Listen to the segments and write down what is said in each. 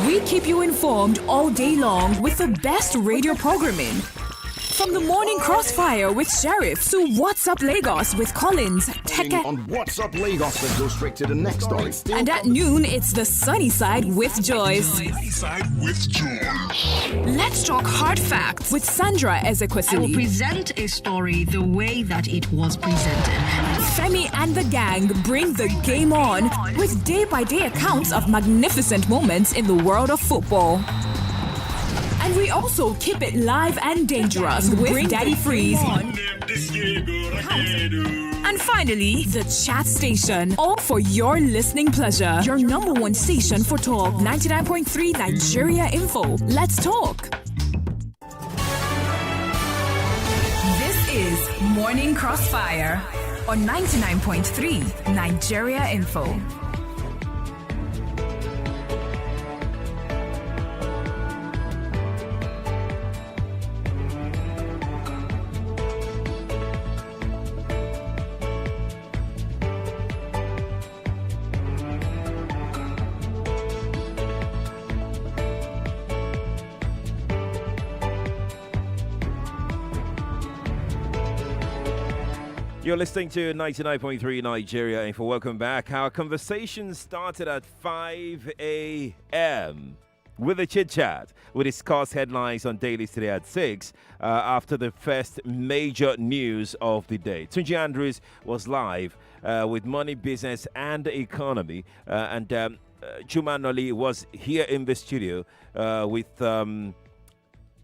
We keep you informed all day long with the best radio programming. From the morning crossfire with Sheriff to What's Up Lagos with Collins, Teke. On What's Up Lagos, let's go straight to the next story. And at noon, it's the sunny side with Joyce. Sunny side with Joyce. Let's talk hard facts with Sandra I will Ezekwesili. present a story the way that it was presented. Femi and the gang bring the game on with day-by-day accounts of magnificent moments in the world of football. And we also keep it live and dangerous with Daddy Freeze. And finally, the chat station. All for your listening pleasure. Your number one station for talk. 99.3 Nigeria Info. Let's talk. This is Morning Crossfire on 99.3 Nigeria Info. You're listening to 99.3 Nigeria Info. Welcome back. Our conversation started at 5 a.m. with a chit-chat. We discussed headlines on dailies today at 6 after the first major news of the day. Tunji Andrews was live with money, business, and economy. And Juma Noli was here in the studio with the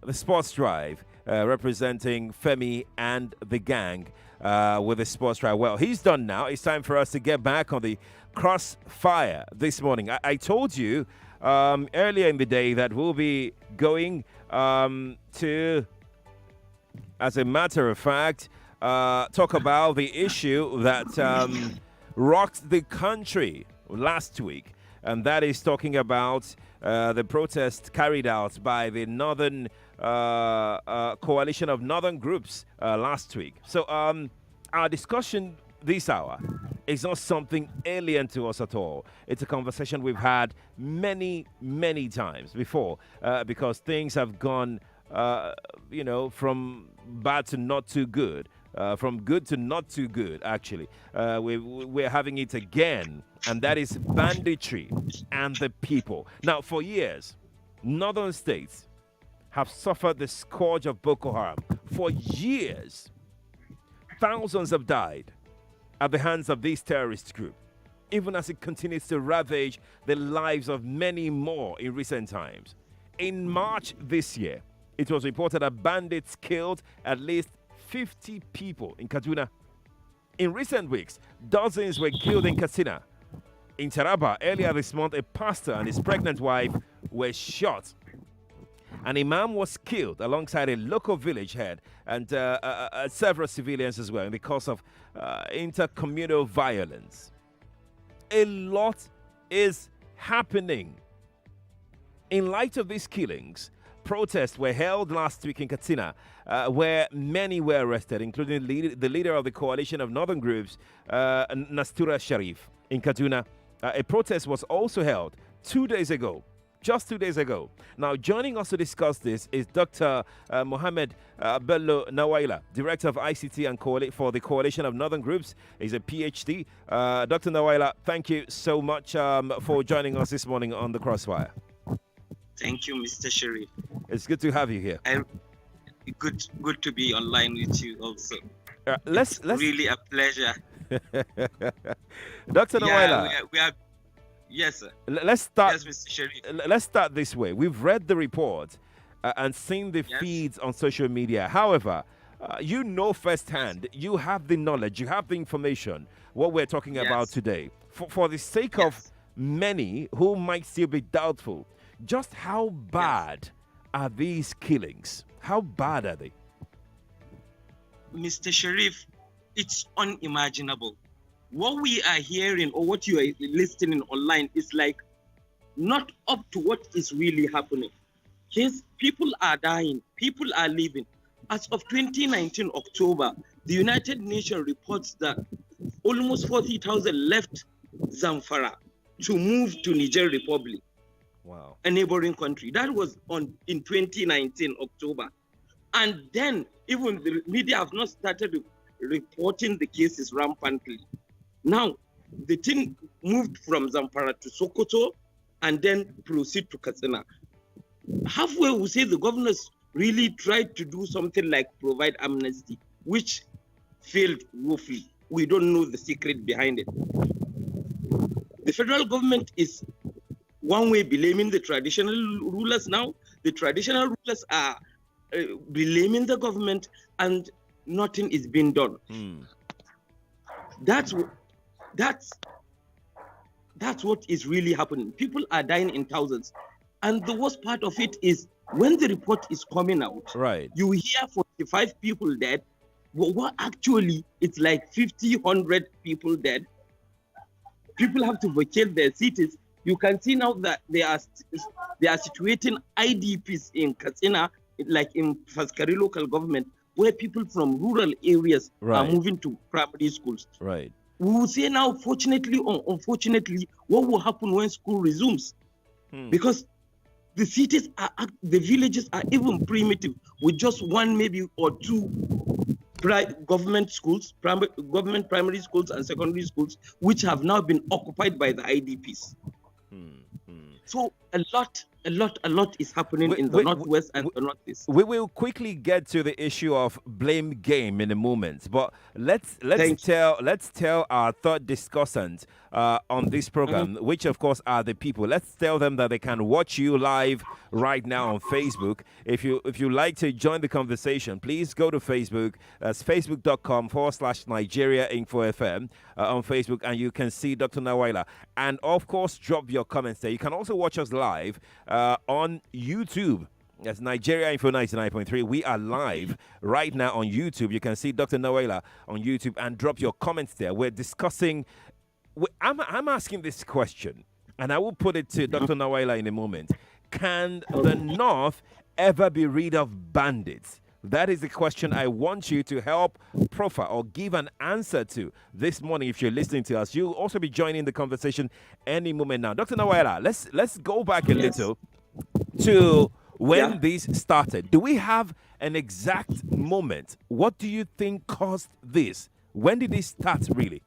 Sports Drive representing Femi and the gang. With the sports trial. Well, he's done now. It's time for us to get back on the crossfire this morning. I told you earlier in the day that we'll be going to, as a matter of fact, talk about the issue that rocked the country last week. And that is talking about the protest carried out by the Northern coalition of northern groups last week. So our discussion this hour is not something alien to us at all. It's a conversation we've had many times before because things have gone from bad to not too good, from good to not too good actually. We're having it again, and that is banditry and the people. Now, for years, northern states have suffered the scourge of Boko Haram. For years, thousands have died at the hands of this terrorist group, even as it continues to ravage the lives of many more in recent times. In March this year, it was reported that bandits killed at least 50 people in Kaduna. In recent weeks, dozens were killed in Katsina. In Taraba, earlier this month, a pastor and his pregnant wife were shot. An imam was killed alongside a local village head and several civilians as well in the course of intercommunal violence. A lot is happening. In light of these killings, protests were held last week in Katsina, where many were arrested, including the leader of the coalition of northern groups, Nastura Sharif. In Kaduna, a protest was also held 2 days ago. Just 2 days ago. Now, joining us to discuss this is Dr. Mohammed Bello Nawaila, Director of ICT and for the Coalition of Northern Groups. He's a PhD. Dr. Nawaila, thank you so much for joining us this morning on the Crossfire. Thank you, Mr. Sharif. It's good to have you here. Good to be online with you also. Let's really a pleasure. Dr. Nawaila. We are. Yes, sir. Let's start. Yes, Mr. Sharif. Let's start this way. We've read the report and seen the feeds on social media. However, you know firsthand, you have the knowledge, you have the information, what we're talking about today. For the sake of many who might still be doubtful, just how bad are these killings? How bad are they? Mr. Sharif, it's unimaginable. What we are hearing or what you are listening online is like not up to what is really happening. Yes, people are dying, people are living. As of 2019 October, the United Nations reports that almost 40,000 left Zamfara to move to Niger Republic. Wow. a neighboring country. That was in 2019 October, and then even the media have not started reporting the cases rampantly. Now the thing moved from Zamfara to Sokoto, and then proceed to Katsina. Halfway, we say the governors really tried to do something like provide amnesty, which failed woefully. We don't know the secret behind it. The federal government is one way blaming the traditional rulers now. The traditional rulers are blaming the government, and nothing is being done. That's what is really happening. People are dying in thousands. And the worst part of it is when the report is coming out, right, you hear 45 people dead. Well, actually, it's like 50, 100 people dead. People have to vacate their cities. You can see now that they are situating IDPs in Katsina, like in Faskari local government, where people from rural areas are moving to primary schools. Right. We will say now, fortunately or unfortunately, what will happen when school resumes? Because the cities the villages are even primitive, with just one, maybe or two government schools, government primary schools and secondary schools, which have now been occupied by the IDPs. So a lot is happening in the northwest and the northeast. We will quickly get to the issue of blame game in a moment, but let's tell our third discussant on this program, which of course are the people. Let's tell them that they can watch you live right now on Facebook. If you like to join the conversation, please go to Facebook. That's facebook.com/Nigeria Info FM on Facebook, and you can see Dr. Nawaila. And of course, drop your comments there. You can also watch us live on YouTube. That's Nigeria Info 99.3. We are live right now on YouTube. You can see Dr. Nawaila on YouTube and drop your comments there. We're discussing. I'm asking this question, and I will put it to Dr. Nawaila in a moment. Can the North ever be rid of bandits? That is the question I want you to help profile or give an answer to this morning. If you're listening to us, you'll also be joining the conversation any moment now. Dr. Nawaila, let's go back a little to when this started. Do we have an exact moment? What do you think caused this? When did this start really?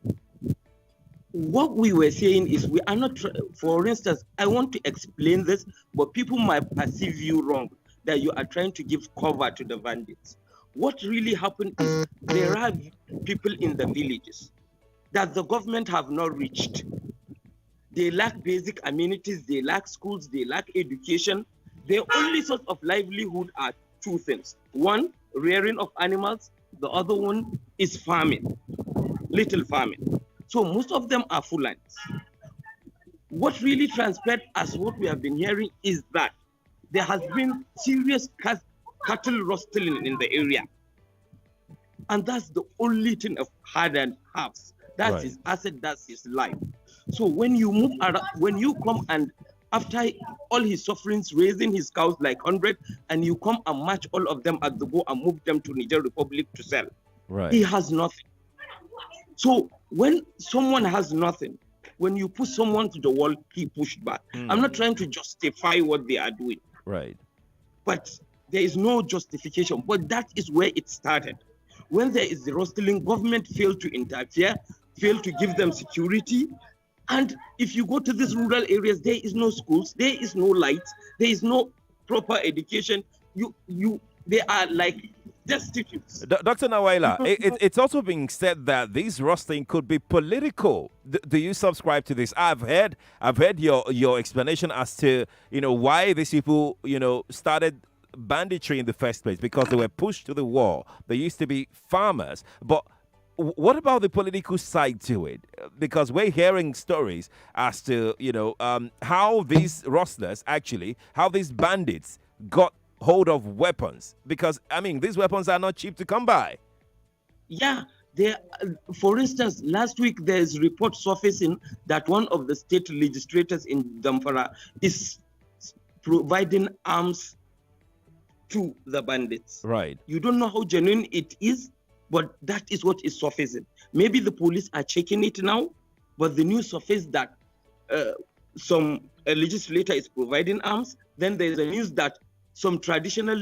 What we were saying is we are not, for instance, I want to explain this, but people might perceive you wrong, that you are trying to give cover to the bandits. What really happened is there are people in the villages that the government have not reached. They lack basic amenities, they lack schools, they lack education. Their only source of livelihood are two things. One, rearing of animals. The other one is farming, little farming. So most of them are Fulanis. What really transpired, as what we have been hearing, is that there has been serious cattle rustling in the area. And that's the only thing of hard and halves. That's his asset, that's his life. So when you move around, when you come and after all his sufferings, raising his cows like 100, and you come and match all of them at the go and move them to Niger Republic to sell. He has nothing. So when someone has nothing, when you push someone to the wall, he pushed back. I'm not trying to justify what they are doing. But there is no justification. But that is where it started. When there is the rustling, government failed to interfere, failed to give them security. And if you go to these rural areas, there is no schools, there is no lights, there is no proper education. They are like destitute. Dr. Nawaila, it's also being said that this rustling could be political. Do you subscribe to this? I've heard your explanation as to why these people started banditry in the first place, because they were pushed to the wall. They used to be farmers, but what about the political side to it? Because we're hearing stories as to how these rustlers how these bandits got hold of weapons, because these weapons are not cheap to come by. For instance, last week there's report surfacing that one of the state legislators in Zamfara is providing arms to the bandits. You don't know how genuine it is, but that is what is surfacing. Maybe the police are checking it now, but the news surfaced that some a legislator is providing arms. Then there's a news that some traditional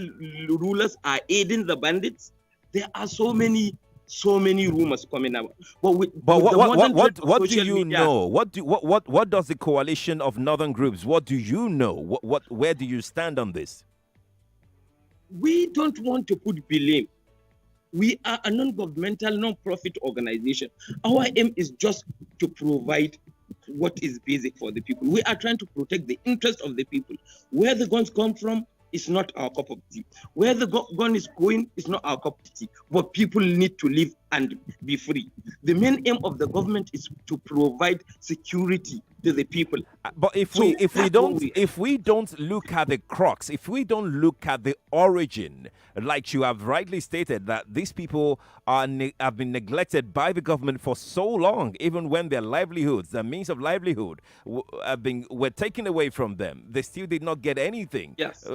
rulers are aiding the bandits. There are so many rumors coming out. But what do you know? What does the coalition of northern groups? What do you know? Where do you stand on this? We don't want to put blame. We are a non-governmental, non-profit organization. Our aim is just to provide what is basic for the people. We are trying to protect the interest of the people. Where the guns come from is not our cup of tea. Where the gun is going is not our cup of tea. But people need to live and be free. The main aim of the government is to provide security to the people. But if we don't look at the crux, if we don't look at the origin, like you have rightly stated, that these people have been neglected by the government for so long, even when their livelihoods, their means of livelihood, were taken away from them, they still did not get anything. Yes.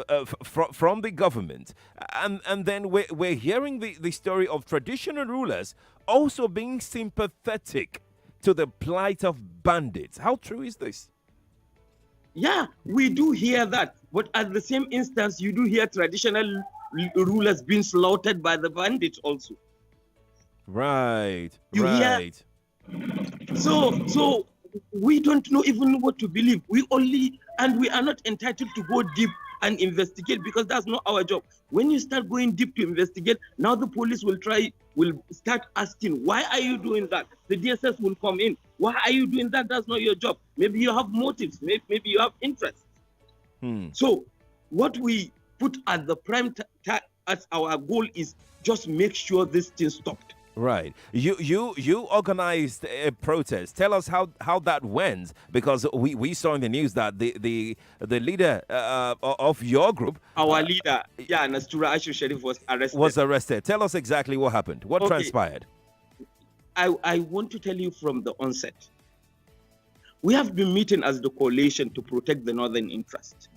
From the government, and then we're hearing the story of traditional rulers also being sympathetic to the plight of bandits. How true is this? Yeah, we do hear that, but at the same instance, you do hear traditional rulers being slaughtered by the bandits also. Right. You hear? So we don't know even what to believe. We are not entitled to go deep and investigate, because that's not our job. When you start going deep to investigate, now the police will start asking, why are you doing that? The DSS will come in. Why are you doing that? That's not your job. Maybe you have motives. Maybe you have interests. So what we put at the prime as our goal is just make sure this thing stopped. Right. You organized a protest. Tell us how that went, because we saw in the news that the leader of your group, our leader, Nastura Ashu Sharif, was arrested. Tell us exactly what happened. What transpired? I want to tell you from the onset. We have been meeting as the coalition to protect the northern interest.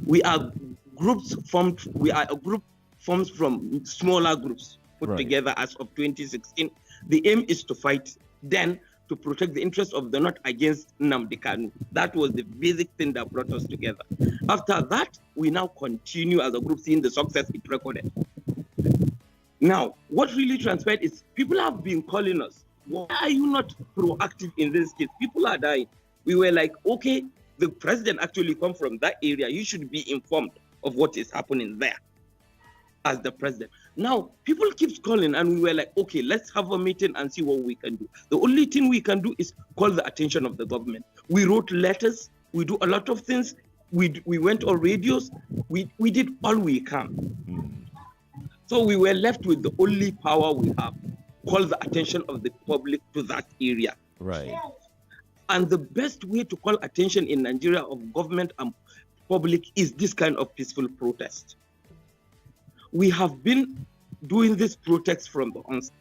We are groups formed. We are a group formed from smaller groups put together as of 2016. The aim is to fight then to protect the interests of the North against Nnamdi Kanu. That was the basic thing that brought us together. After that, we now continue as a group, seeing the success it recorded. Now, what really transpired is people have been calling us, why are you not proactive in this case? People are dying. We were like, okay, the president actually come from that area. You should be informed of what is happening there as the president. Now, people keep calling, and we were like, okay, let's have a meeting and see what we can do. The only thing we can do is call the attention of the government. We wrote letters. We do a lot of things. We went on radios. We did all we can. So we were left with the only power we have, call the attention of the public to that area. Right. And the best way to call attention in Nigeria of government and public is this kind of peaceful protest. We have been doing this protest from the onset.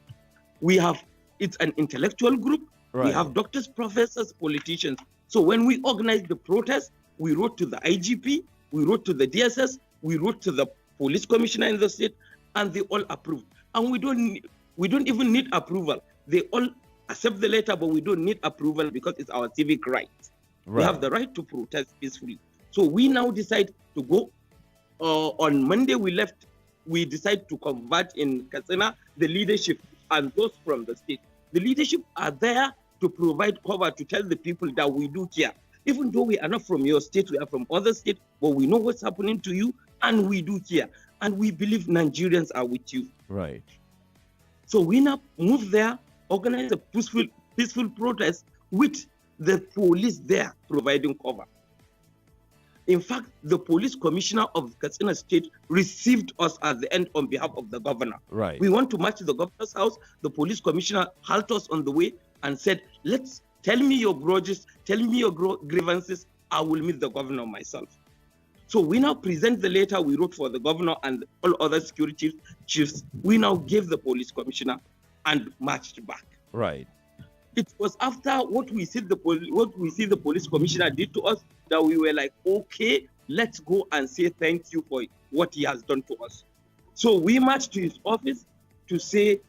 It's an intellectual group. Right. We have doctors, professors, politicians. So when we organized the protest, we wrote to the IGP, we wrote to the DSS, we wrote to the police commissioner in the state, and they all approved. And we don't even need approval. They all accept the letter, but we don't need approval because it's our civic right. We have the right to protest peacefully. So we now decide to go. On Monday, we decide to convert in Katsina the leadership and those from the state. The leadership are there to provide cover, to tell the people that we do care. Even though we are not from your state, we are from other states, but we know what's happening to you, and we do care. And we believe Nigerians are with you. Right. So we now move there, organize a peaceful protest with the police there providing cover. In fact, the police commissioner of Katsina State received us at the end on behalf of the governor. Right. We want to march to the governor's house. The police commissioner halted us on the way and said, tell me your grudges, tell me your grievances. I will meet the governor myself. So we now present the letter we wrote for the governor and all other security chiefs. We now gave the police commissioner and marched back. Right. It was after what we see the police commissioner did to us that we were like, okay, let's go and say thank you for what he has done to us. So we marched to his office to say,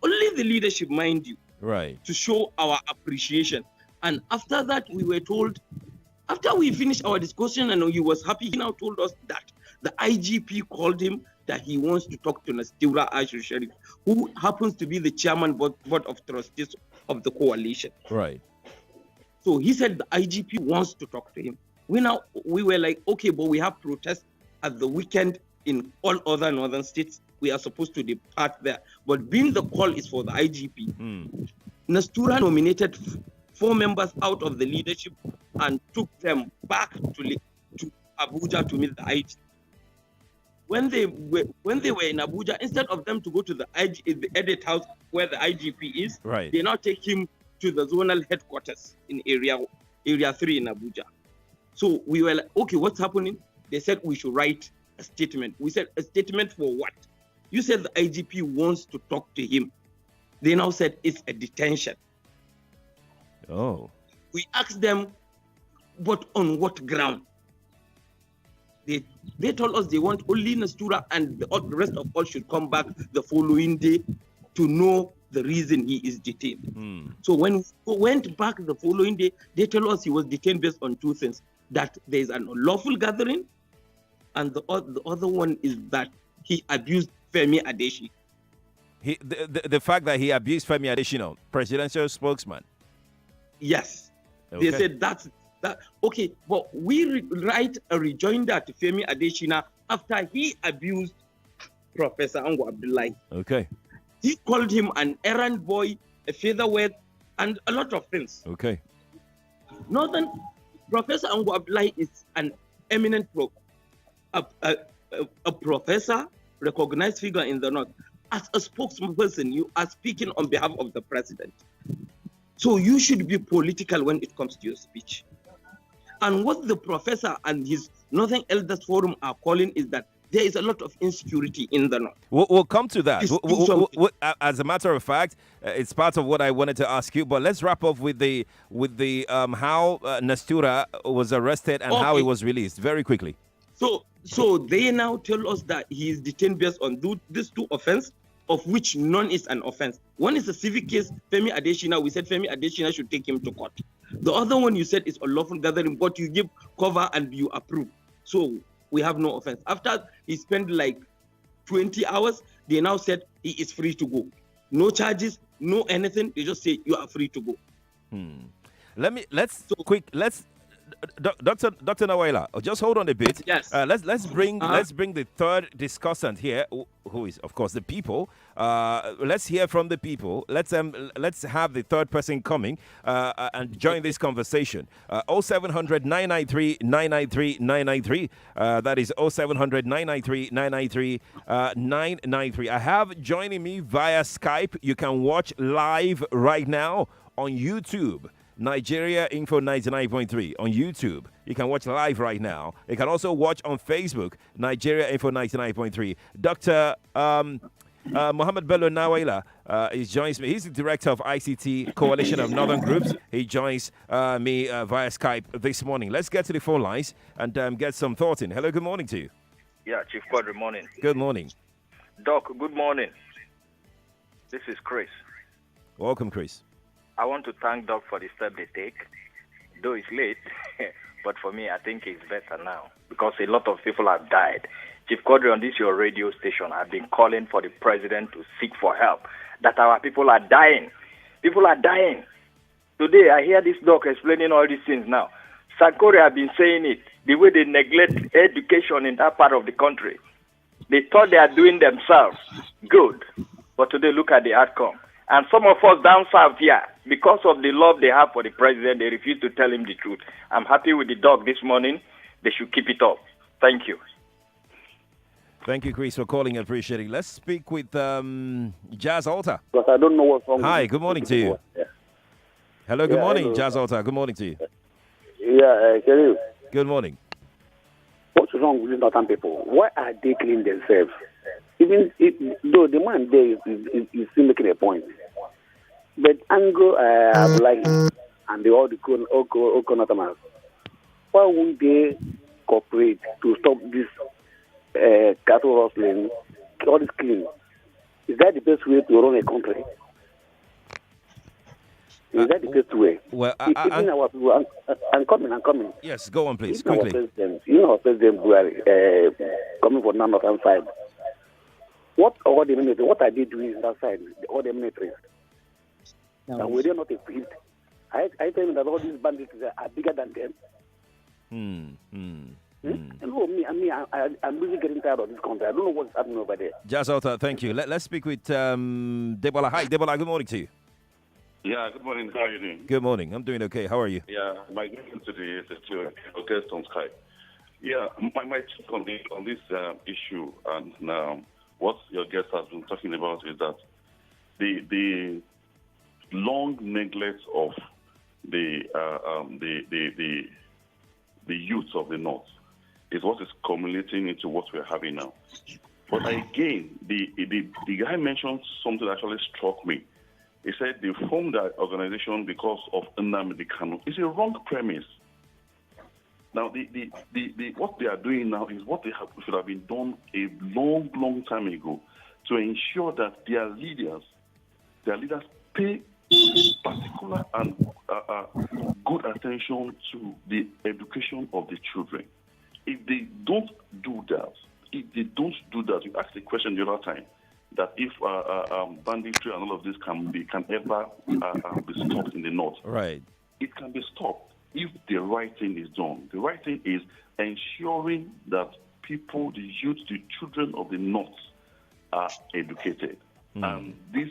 only the leadership, mind you, right, to show our appreciation. And after that, we were told, After we finished our discussion and he was happy, he now told us that the IGP called him that he wants to talk to Nastura Ashur Sharif, who happens to be the chairman board of trustees of the coalition. Right. So he said the IGP wants to talk to him. We were like, okay, but we have protests at the weekend in all other northern states. We are supposed to depart there. But being the call is for the IGP, Nastura nominated 4 members out of the leadership and took them back to Abuja to meet the IGP. When they were in Abuja, instead of them to go to the edit house where the IGP is, right, they now take him to the zonal headquarters in area 3 in Abuja. So we were like, okay, what's happening? They said we should write a statement. We said, a statement for what? You said the IGP wants to talk to him. They now said it's a detention. Oh. We asked them, but on what ground? They told us they want only Nastura and the rest of all should come back the following day to know the reason he is detained. So when we went back the following day, they told us he was detained based on 2 things: that there is an unlawful gathering, and the other one is that he abused Femi Adeshi. The fact that he abused Femi Adesina, presidential spokesman. Yes. Okay. They said that. Okay, but we write a rejoinder to Femi Adesina after he abused Professor Ango Abdullahi. Okay. He called him an errand boy, a featherweight, and a lot of things. Okay. Professor Ango Abdullahi is an eminent a professor, recognized figure in the North. As a spokesperson, you are speaking on behalf of the president. So you should be political when it comes to your speech. And what the professor and his Northern Elders Forum are calling is that there is a lot of insecurity in the North. We'll come to that. As a matter of fact, it's part of what I wanted to ask you. But let's wrap up with the how Nastura was arrested and how he was released very quickly. So they now tell us that he is detained based on these 2 offenses, of which none is an offense. One is a civic case, Femi Adesina. We said Femi Adesina should take him to court. The other one you said is unlawful gathering, but you give cover and you approve. So we have no offense. After he spent like 20 hours, they now said he is free to go. No charges, no anything. They just say you are free to go. Let's Dr. Nawaila, just hold on a bit. Yes. Let's bring the third discussant here, who is of course the people. Let's hear from the people. Let's have the third person coming and join this conversation. 0700 993 993 993. That is 0700 993 993 993. I have joining me via Skype. You can watch live right now on YouTube. Nigeria Info 99.3 on YouTube. You can watch live right now. You can also watch on Facebook, Nigeria Info 99.3. Dr. Mohammed Bello Nawaila joins me. He's the director of ICT Coalition of Northern Groups. He joins me via Skype this morning. Let's get to the phone lines and get some thoughts in. Hello, good morning to you. Yeah, Chief Quadry, morning. Good morning. Doc, good morning. This is Chris. Welcome, Chris. I want to thank Doc for the step they take. Though it's late, but for me, I think it's better now because a lot of people have died. Chief Quadry, on this your radio station, I've been calling for the president to seek for help, that our people are dying. People are dying. Today, I hear this Doc explaining all these things now. Sankore have been saying it, the way they neglect education in that part of the country. They thought they are doing themselves good, but today look at the outcome. And some of us down south here, because of the love they have for the president, they refuse to tell him the truth. I'm happy with the Doc this morning. They should keep it up. Thank you. Thank you, Chris, for calling. I appreciate it. Let's speak with Jazz Alta. Because I don't know what's wrong. Hi, good morning to you. Yeah. Hello, good morning, Jazz Alta. Good morning to you. Yeah, can you? Good morning. What's wrong with northern people? Why are they killing themselves? Even though the man there is still making a point. But Ango Abdullahi and all the Okonotamas, why won't they cooperate to stop this cattle rustling, all this killing? Is that the best way to run a country? Is that the best way? Well, Even our people, I'm coming. yes, go on, please, Even quickly. our president Buhari, coming from none of them side. What are the military? What are they doing on that side? All the militaries. And we are not equipped. I tell you that all these bandits are bigger than them. And I'm really getting tired of this country. I don't know what's happening over there. Jazota, thank you. Let's speak with Debola. Hi, Debola, good morning to you. Yeah, good morning. How are you doing? Good morning. I'm doing okay. How are you? Yeah, my greeting today is to your guest on Skype. Yeah, my take on this issue and what your guest has been talking about is that the long neglect of the youth of the North is what is culminating into what we're having now. But again, the guy mentioned something that actually struck me. He said they formed that organization because of Nnamdi Kanu. It's a wrong premise. Now, what they are doing now is what should have been done a long time ago to ensure that their leaders pay particular and good attention to the education of the children. If they don't do that, you asked the question the other time that if banditry and all of this can ever be stopped in the North. Right. It can be stopped if the right thing is done. The right thing is ensuring that people, the youth, the children of the North are educated. And this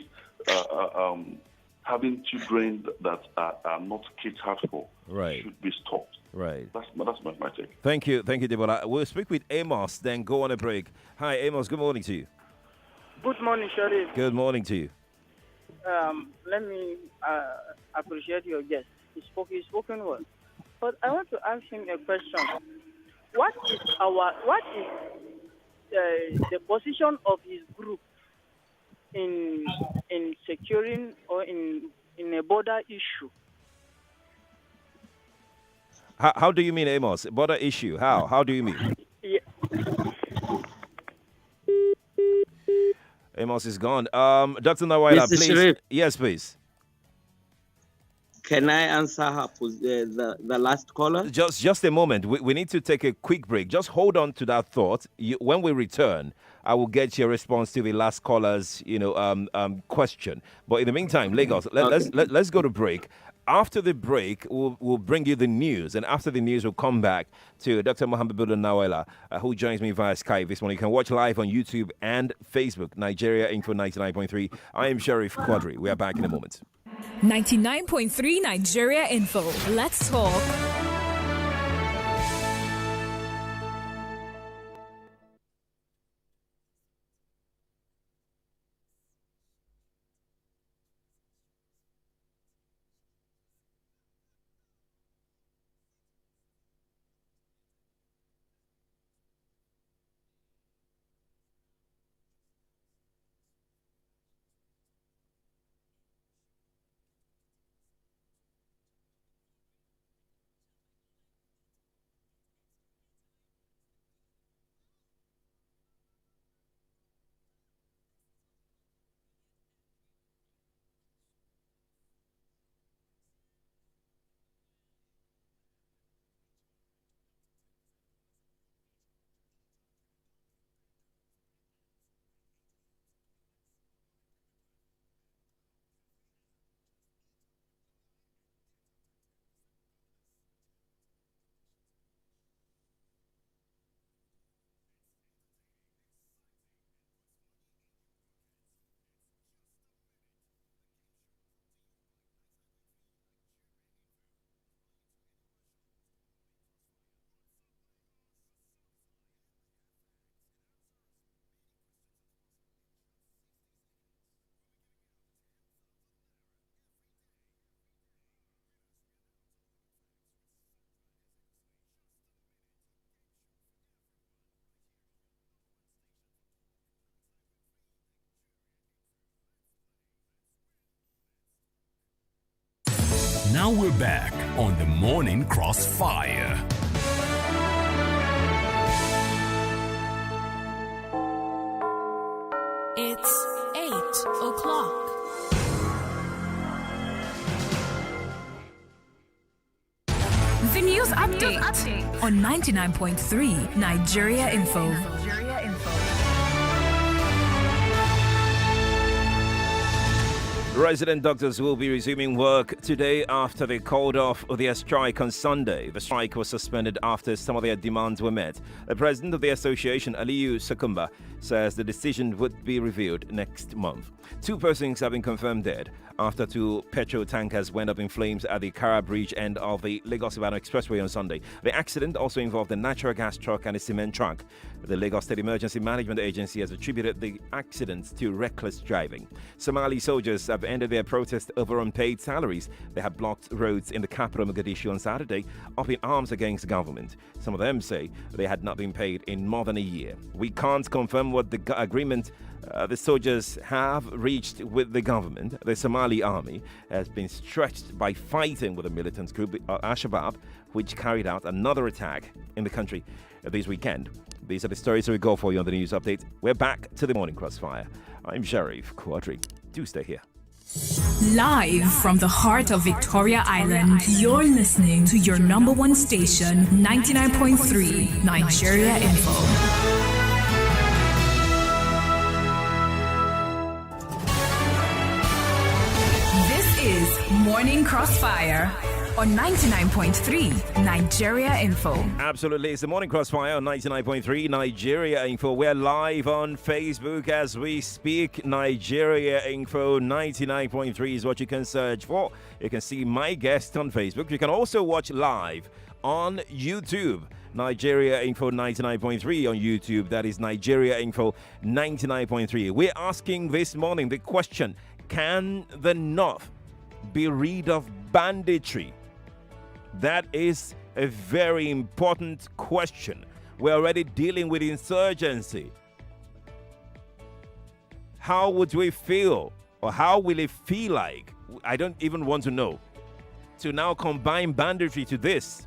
having children that are not catered for should be stopped. Right. That's my take. Thank you, Debola. We'll speak with Amos, then go on a break. Hi, Amos. Good morning to you. Good morning, Sharif. Good morning to you. Let me appreciate your guest. He spoken well. But I want to ask him a question. What is the position of his group in securing or in a border issue? How do you mean, Amos? Border issue? How do you mean? Yeah. Amos is gone. Dr. Nawaila, Mr. please. Sharif. Yes, please. Can I answer her, the last caller? Just a moment. We need to take a quick break. Just hold on to that thought. When we return, I will get your response to the last caller's, question. But in the meantime, Lagos, let's go to break. After the break, we'll bring you the news, and after the news, we'll come back to Dr. Mohammed Bulun Nawaila, who joins me via Skype this morning. You can watch live on YouTube and Facebook, Nigeria Info 99.3. I am Sheriff Quadry. We are back in a moment. 99.3 Nigeria Info. Let's talk. Now we're back on the Morning Crossfire. It's 8 o'clock. Lagos Update on 99.3 Nigeria Info. Resident doctors will be resuming work today after they called off their strike on Sunday. The strike was suspended after some of their demands were met. The president of the association, Aliyu Sakumba, says the decision would be reviewed next month. 2 persons have been confirmed dead after 2 petrol tankers went up in flames at the Kara Bridge end of the Lagos-Ibadan Expressway on Sunday. The accident also involved a natural gas truck and a cement truck. The Lagos State Emergency Management Agency has attributed the accident to reckless driving. Somali soldiers have ended their protest over unpaid salaries. They have blocked roads in the capital Mogadishu on Saturday, up in arms against the government. Some of them say they had not been paid in more than a year. We can't confirm what the agreement the soldiers have reached with the government. The Somali army has been stretched by fighting with the militant group Al-Shabaab, which carried out another attack in the country this weekend. These are the stories we go for you on the news update. We're back to the Morning Crossfire. I'm Sheriff Quadry. Do stay here. Live from the heart of Victoria Island, you're listening to your number one station, 99.3 Nigeria Info. Is Morning Crossfire on 99.3 Nigeria Info. Absolutely, it's the Morning Crossfire on 99.3 Nigeria Info. We're live on Facebook as we speak. Nigeria Info 99.3 is what you can search for. You can see my guest on Facebook. You can also watch live on YouTube. Nigeria Info 99.3 on YouTube. That is Nigeria Info 99.3. We're asking this morning the question: can the North be rid of banditry? That is a very important question. We're already dealing with insurgency. How would we feel, or how will it feel like? I don't even want to know. To now combine banditry to this,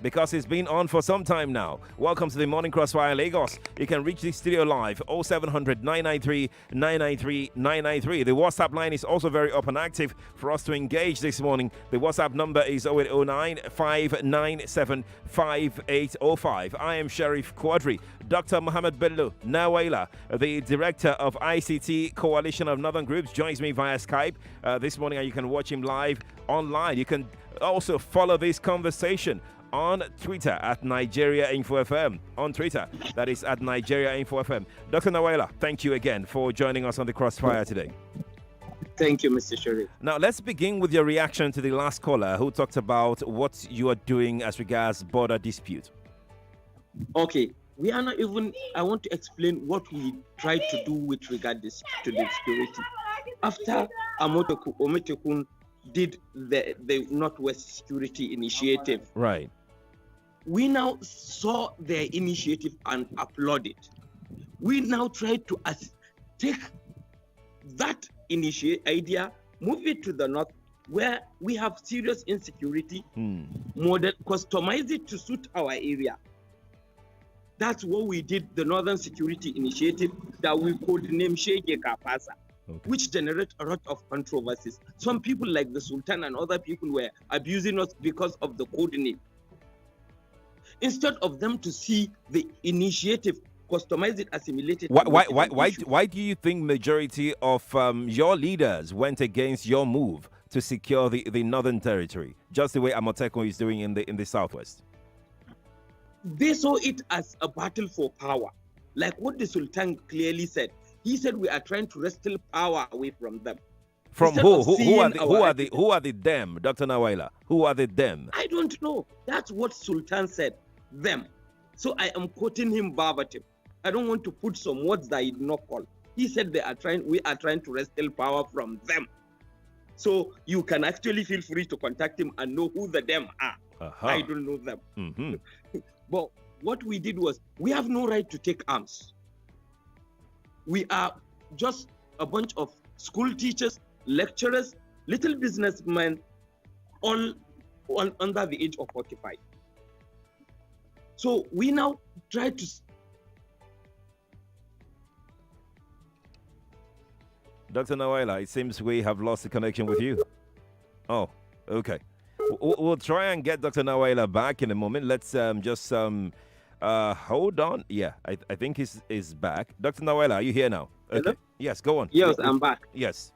because it's been on for some time now. Welcome to the Morning Crossfire Lagos. You can reach the studio live 0700 993 993 993. The WhatsApp line is also very up and active for us to engage this morning. The WhatsApp number is 0809 597 5805. I am Sheriff Quadry. Dr. Mohammed Bello Nawaila, the director of ICT Coalition of Northern Groups, joins me via Skype this morning, and you can watch him live online. You can also follow this conversation on Twitter at Nigeria Info FM. On Twitter, that is at Nigeria Info FM. Dr. Nawaila, thank you again for joining us on the Crossfire today. Thank you, Mr. Sharif. Now, let's begin with your reaction to the last caller who talked about what you are doing as regards border dispute. Okay, we are not even, I want to explain what we try to do with regard to the security. After Ometekun did the Northwest Security Initiative. Right. We now saw their initiative and applaud it. We now try to take that idea, move it to the north, where we have serious insecurity, customize it to suit our area. That's what we did, the Northern Security Initiative, that we codename Shege Kapasa. Okay. Which generate a lot of controversies. Some people like the Sultan and other people were abusing us because of the code name. Instead of them to see the initiative, customize it, assimilate it. Why do you think majority of your leaders went against your move to secure the Northern Territory, just the way Amotekun is doing in the Southwest? They saw it as a battle for power. Like what the Sultan clearly said. He said we are trying to wrestle power away from them. From who? Who are the them, Dr. Nawaila? Who are the them? I don't know. That's what Sultan said. Them. So I am quoting him verbatim. I don't want to put some words that he did not call. He said we are trying to wrestle power from them. So you can actually feel free to contact him and know who the them are. I don't know them. Mm-hmm. But what we did was, we have no right to take arms. We are just a bunch of school teachers, lecturers, little businessmen, all under the age of 45. So we now try to... Dr. Nawaila, it seems we have lost the connection with you. Oh, okay. We'll try and get Dr. Nawaila back in a moment. Let's just hold on. Yeah, I think he's back. Dr. Nawaila, are you here now? Okay. Hello? Yes, go on. Yes, I'm back. Yes.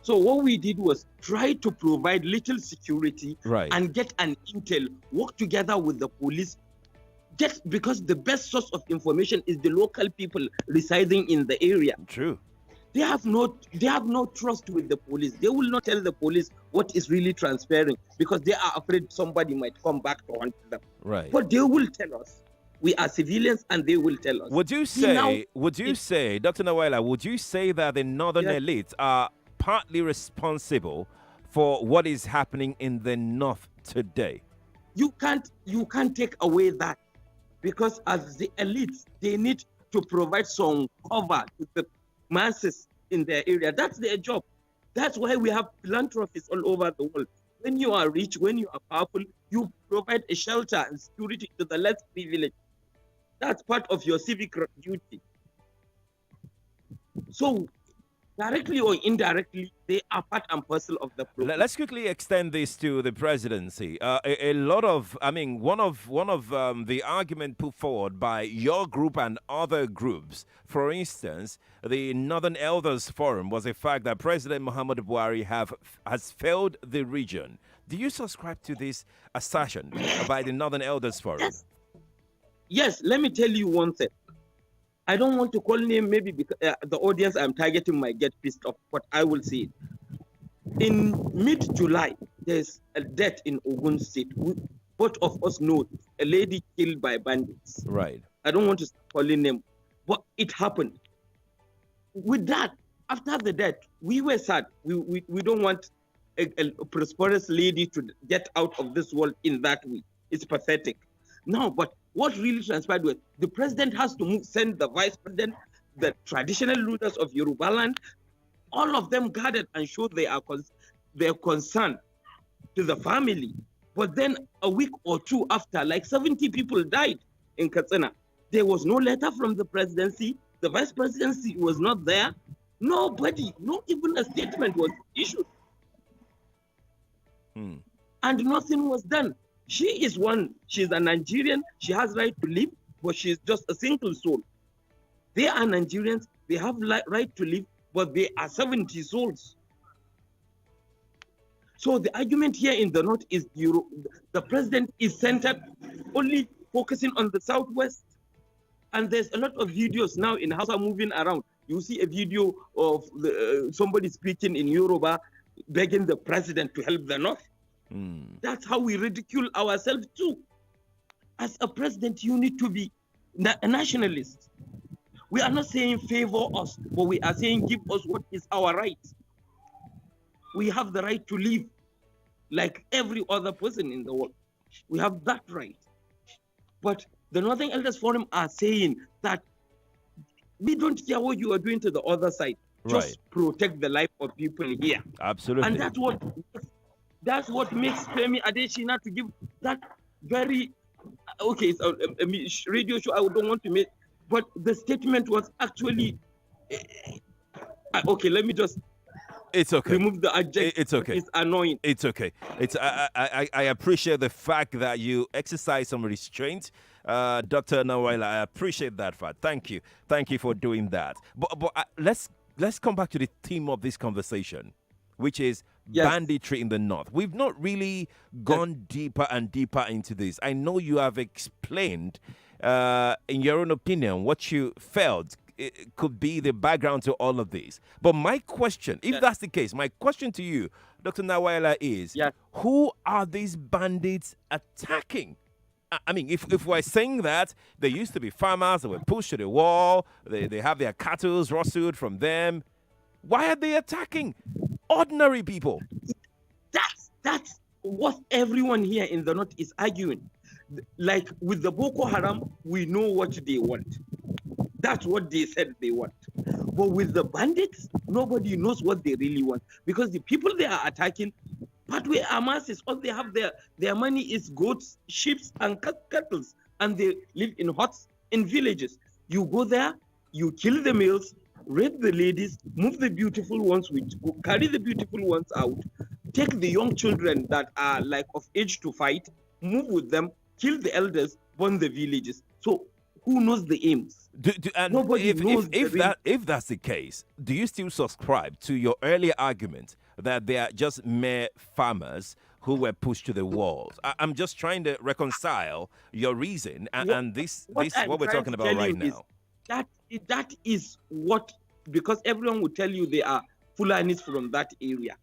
So what we did was try to provide little security Right. and get an intel, work together with the police, just because the best source of information is the local people residing in the area. True. They have no trust with the police. They will not tell the police what is really transpiring because they are afraid somebody might come back to hunt them. Right. But they will tell us. We are civilians and they will tell us. Would you say, Dr. Nawaila, would you say that the northern elites are partly responsible for what is happening in the north today? You can't take away that, because as the elites, they need to provide some cover to the masses in their area. That's their job. That's why we have philanthropists all over the world. When you are rich, when you are powerful, you provide a shelter and security to the less privileged. That's part of your civic duty. So, directly or indirectly, they are part and parcel of the problem. Let's quickly extend this to the presidency. A lot of, one of the argument put forward by your group and other groups, for instance, the Northern Elders Forum, was the fact that President Muhammadu Buhari has failed the region. Do you subscribe to this assertion by the Northern Elders Forum? Yes, let me tell you one thing. I don't want to call name, maybe because the audience I'm targeting might get pissed off, but I will say it. In mid-July, there's a death in Ogun State. Both of us know a lady killed by bandits. Right. I don't want to start calling name, but it happened. With that, after the death, we were sad. We don't want a prosperous lady to get out of this world in that way. It's pathetic. No, but what really transpired was the president has to send the vice president, the traditional rulers of Yoruba land, all of them gathered and showed their concern to the family. But then a week or two after, like 70 people died in Katsina. There was no letter from the presidency. The vice presidency was not there. Nobody, not even a statement was issued. And nothing was done. She's a Nigerian, she has right to live, but she's just a single soul. They are Nigerians, they have right to live, but they are 70 souls. So the argument here in the north is the president is centered only focusing on the southwest. And there's a lot of videos now in Hausa moving around. You see a video of somebody speaking in Yoruba, begging the president to help the north. That's how we ridicule ourselves too. As a president, you need to be a nationalist. We are not saying favor us, but we are saying give us what is our right. We have the right to live like every other person in the world. We have that right. But the Northern Elders Forum are saying that we don't care what you are doing to the other side. Just protect the life of people here. Absolutely. And that's what makes Femi Adesina to give that very it's a radio show I don't want to make, but the statement was actually let me just remove the adjective. It's okay. It's annoying. It's okay. I appreciate the fact that you exercise some restraint, Dr. Nawaila. I appreciate that fact. Thank you for doing that. But let's come back to the theme of this conversation, which is banditry in the north. We've not really gone deeper and deeper into this. I know you have explained, in your own opinion, what you felt it could be the background to all of this. But my question, if that's the case, my question to you, Dr. Nawaila, is who are these bandits attacking? I mean, if we're saying that there used to be farmers that were pushed to the wall, they have their cattle rustled from them, why are they attacking ordinary people? That's what everyone here in the north is arguing. Like with the Boko Haram, we know what they want. That's what they said they want. But with the bandits, nobody knows what they really want, because the people they are attacking, partway are masses. All they have their money is goats, sheep, and cattle, and they live in huts in villages. You go there, you kill the males, rape the ladies, move the beautiful ones, carry the beautiful ones out, take the young children that are like of age to fight, move with them, kill the elders, burn the villages. So who knows the aims? And Nobody knows if that's the case, do you still subscribe to your earlier argument that they are just mere farmers who were pushed to the walls? I'm just trying to reconcile your reason and this what we're talking about right now. That is what, because everyone will tell you they are Fulanis from that area.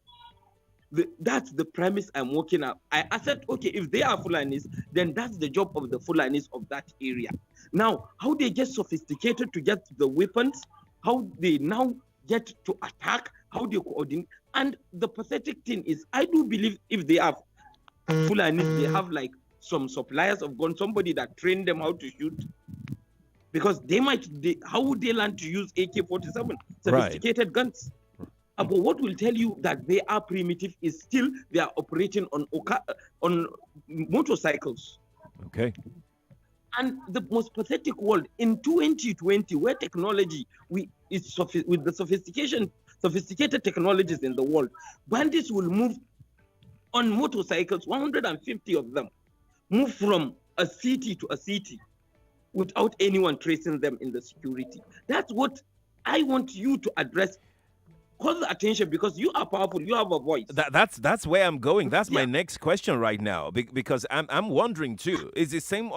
That's the premise I'm working at. I said, okay, if they are Fulanis, then that's the job of the Fulanis of that area. Now, how they get sophisticated to get the weapons, how they now get to attack, how they coordinate. And the pathetic thing is, I do believe if they are Fulanis, they have like some suppliers of guns, somebody that trained them how to shoot. Because how would they learn to use AK-47, sophisticated guns? But what will tell you that they are primitive is still they are operating on motorcycles. Okay. And the most pathetic world in 2020, where technology with the sophisticated technologies in the world, bandits will move on motorcycles, 150 of them, move from a city to a city without anyone tracing them in the security. That's what I want you to address. Call the attention, because you are powerful, you have a voice. That's where I'm going. That's my next question right now, because I'm wondering too. Is the same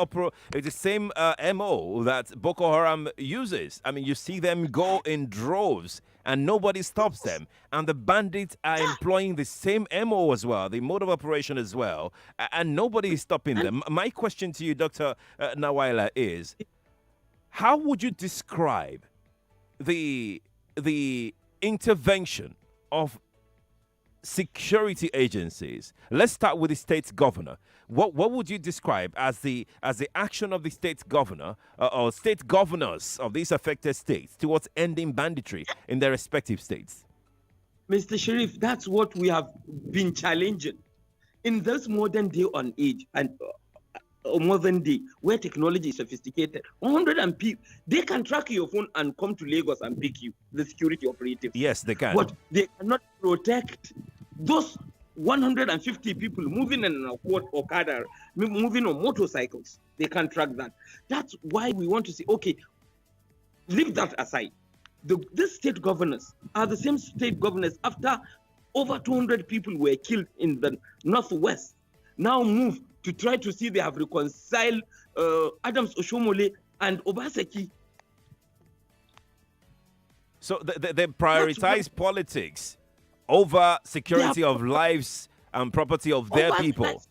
MO that Boko Haram uses? I mean, you see them go in droves and nobody stops them, and the bandits are employing the same MO as well, the mode of operation as well, and nobody is stopping them. My question to you, Dr. Nawaila, is how would you describe the intervention of security agencies? Let's start with the state governor. What would you describe as the action of the state governor or state governors of these affected states towards ending banditry in their respective states? Mr. Sharif, that's what we have been challenging in this modern day on age and modern day where technology is sophisticated. 100 people, they can track your phone and come to Lagos and pick you, the security operatives. Yes, they can. But they cannot protect those 150 people moving in a Okada, moving on motorcycles. They can't track that. That's why we want to say, okay, leave that aside. These state governors are the same state governors after over 200 people were killed in the northwest. Now move to try to see they have reconciled Adams Oshomole and Obaseki. So they prioritize politics over security of lives and property of their people.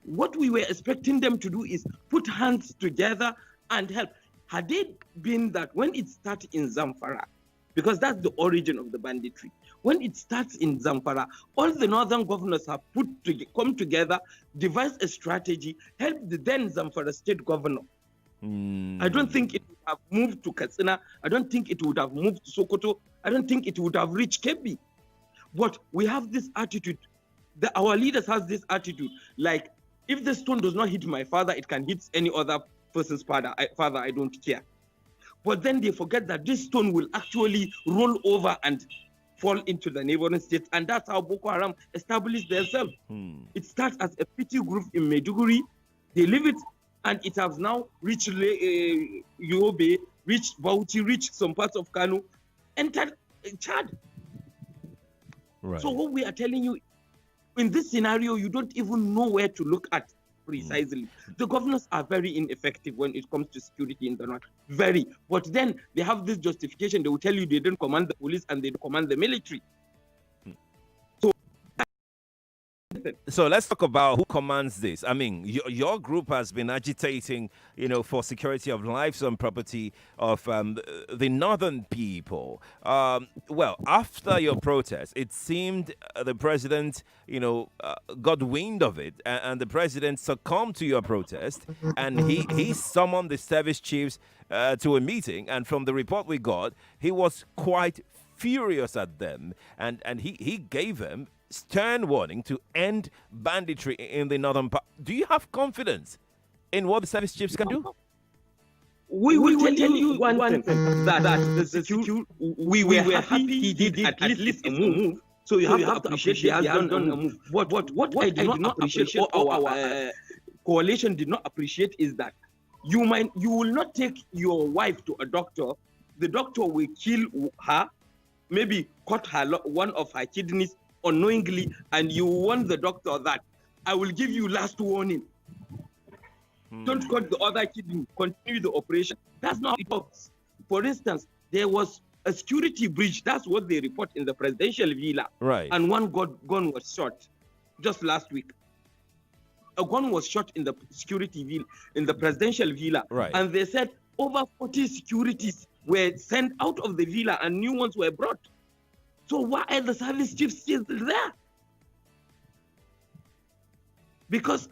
What we were expecting them to do is put hands together and help. Had it been that when it started in Zamfara, because that's the origin of the banditry, when it starts in Zamfara, all the northern governors have come together, devised a strategy, helped the then Zamfara state governor. I don't think it would have moved to Katsina. I don't think it would have moved to Sokoto. I don't think it would have reached Kebbi. But we have this attitude. Our leaders have this attitude, like, if the stone does not hit my father, it can hit any other person's father. I don't care. But then they forget that this stone will actually roll over and fall into the neighboring states. And that's how Boko Haram established themselves. It starts as a petty group in Maiduguri. They leave it, and it has now reached Yobe, reached Bauchi, reached some parts of Kano, entered Chad. Right. So what we are telling you, in this scenario, you don't even know where to look at precisely. The governors are very ineffective when it comes to security in the north. Very. But then they have this justification. They will tell you they don't command the police and they command the military. So let's talk about who commands this. I mean, your group has been agitating, for security of lives and property of the northern people. Well, after your protest, it seemed the president, got wind of it, and the president succumbed to your protest, and he summoned the service chiefs to a meeting. And from the report we got, he was quite furious at them, and he gave them stern warning to end banditry in the northern part. Do you have confidence in what the service chiefs can do? We will tell you one thing, that the we were happy he did at least a move So you have to appreciate he has done a move. What I did not appreciate, or our coalition did not appreciate, is that you will not take your wife to a doctor. The doctor will kill her, maybe cut one of her kidneys unknowingly, and you warn the doctor that I will give you last warning. Don't cut the other kidney, continue the operation. That's not how it works. For instance, there was a security breach. That's what they report in the presidential villa. Right. And one gun was shot just last week. A gun was shot in the security villa, in the presidential villa. Right. And they said over 40 securities were sent out of the villa and new ones were brought. So why are the service chiefs still there? Because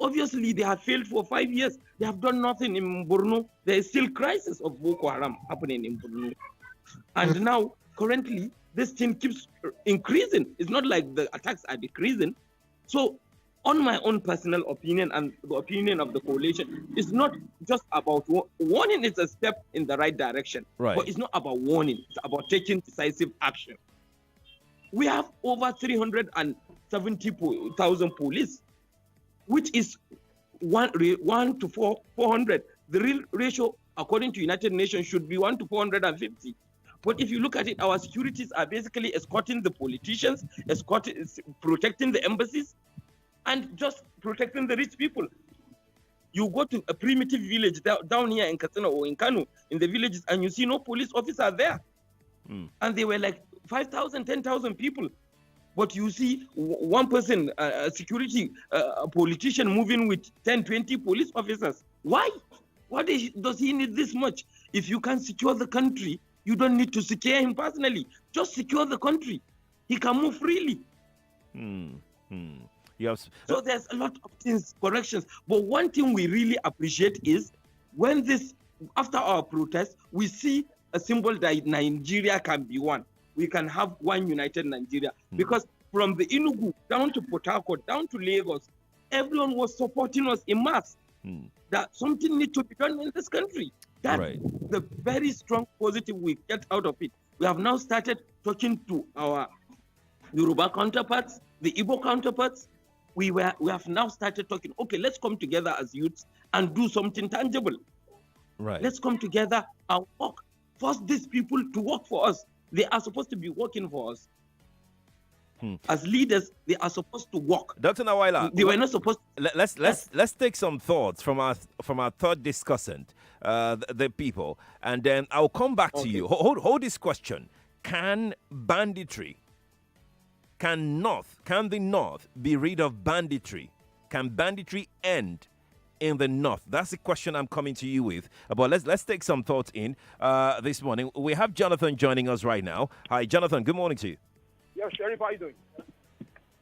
obviously they have failed for 5 years. They have done nothing in Borno. There is still crisis of Boko Haram happening in Borno. And now, currently, this thing keeps increasing. It's not like the attacks are decreasing. So, on my own personal opinion and the opinion of the coalition, it's not just about warning. It's a step in the right direction. Right. But it's not about warning. It's about taking decisive action. We have over 370,000 police, which is 1 to 400. The real ratio, according to United Nations, should be 1 to 450. But if you look at it, our securities are basically escorting the politicians, protecting the embassies, and just protecting the rich people. You go to a primitive village down here in Katsina or in Kano, in the villages, and you see no police officer there. And they were like 5,000, 10,000 people. But you see one person, a security, a politician moving with 10, 20 police officers. Why? Why does he need this much? If you can secure the country, you don't need to secure him personally. Just secure the country. He can move freely. So there's a lot of things, corrections. But one thing we really appreciate is when after our protest, we see a symbol that Nigeria can be one. We can have one united Nigeria. Because from the Enugu down to Port Harcourt, down to Lagos, everyone was supporting us in mass. That something needs to be done in this country. That's the very strong positive we get out of it. We have now started talking to our Yoruba counterparts, the Igbo counterparts. We have now started talking, okay, let's come together as youths and do something tangible. Right. Let's come together and work. Force these people to work for us. They are supposed to be working for us. As leaders, they are supposed to work. Dr. Nawaila, they were not supposed to. Let's take some thoughts from our third discussant, the people, and then I'll come back to you. Hold this question: can banditry, can the North be rid of banditry? Can banditry end in the North? That's the question I'm coming to you with. But let's take some thoughts in this morning. We have Jonathan joining us right now. Hi, Jonathan. Good morning to you. Yeah, Sheriff, how you doing?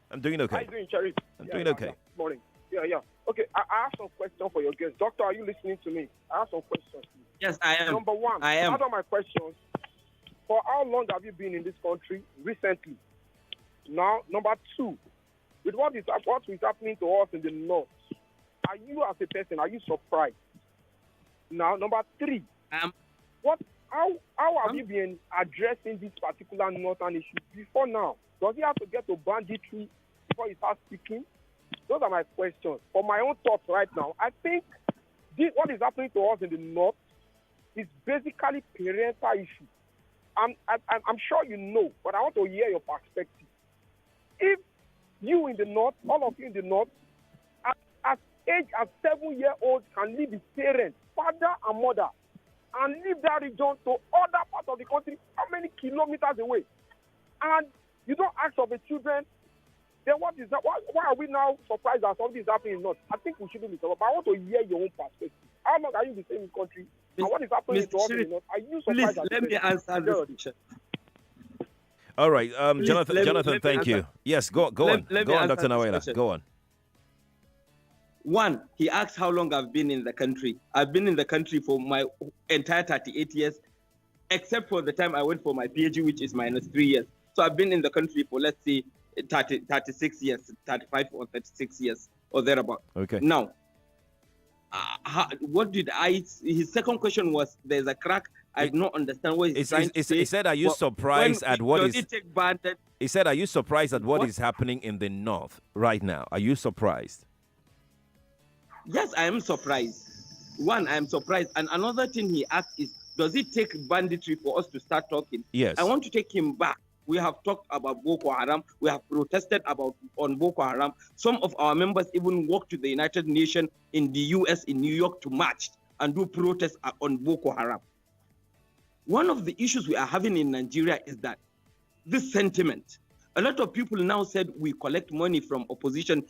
I'm doing okay. How you doing, Sheriff? I'm doing okay. Good morning. Yeah. Okay, I have some questions for your guest. Doctor, are you listening to me? I have some questions. Yes, I am. Number one, I am. Out of my questions, for how long have you been in this country recently? Now, number two, with what is happening to us in the North, are you as a person, are you surprised? Now, number three, how have you been addressing this particular northern issue before now? Does he have to get to banditry before he starts speaking? Those are my questions. For my own thoughts right now, I think what is happening to us in the north is basically parental issue. I'm sure you know, but I want to hear your perspective. If you in the north, all of you in the north, as 7-year-olds can leave his parents, father and mother, and leave that region to other parts of the country, how many kilometers away? And you don't ask of the children, then what is that? Why are we now surprised that something is happening in North? I think we shouldn't be surprised, but I want to hear your own perspective. How long are you in the same country? And what is happening to us in the North? Are you surprised? Please, let me answer this question. All right, Jonathan, thank you. Yes, go on, Dr. Nawaila, go on. One, he asked how long I've been in the country. I've been in the country for my entire 38 years, except for the time I went for my PhD, which is -3 years. So I've been in the country for, let's say, 36 years, 35 or 36 years, or thereabout. Okay. Now, his second question was, there's a crack I do not understand what he's trying to say. He said, "Are you surprised at what is?" He said, "Are you surprised at what is happening in the north right now? Are you surprised?" Yes, I am surprised. One, I am surprised, and another thing he asked is, does it take banditry for us to start talking? Yes. I want to take him back. We have talked about Boko Haram. We have protested on Boko Haram. Some of our members even walked to the United Nations in the US in New York to march and do protests on Boko Haram. One of the issues we are having in Nigeria is that this sentiment. A lot of people now said we collect money from opposition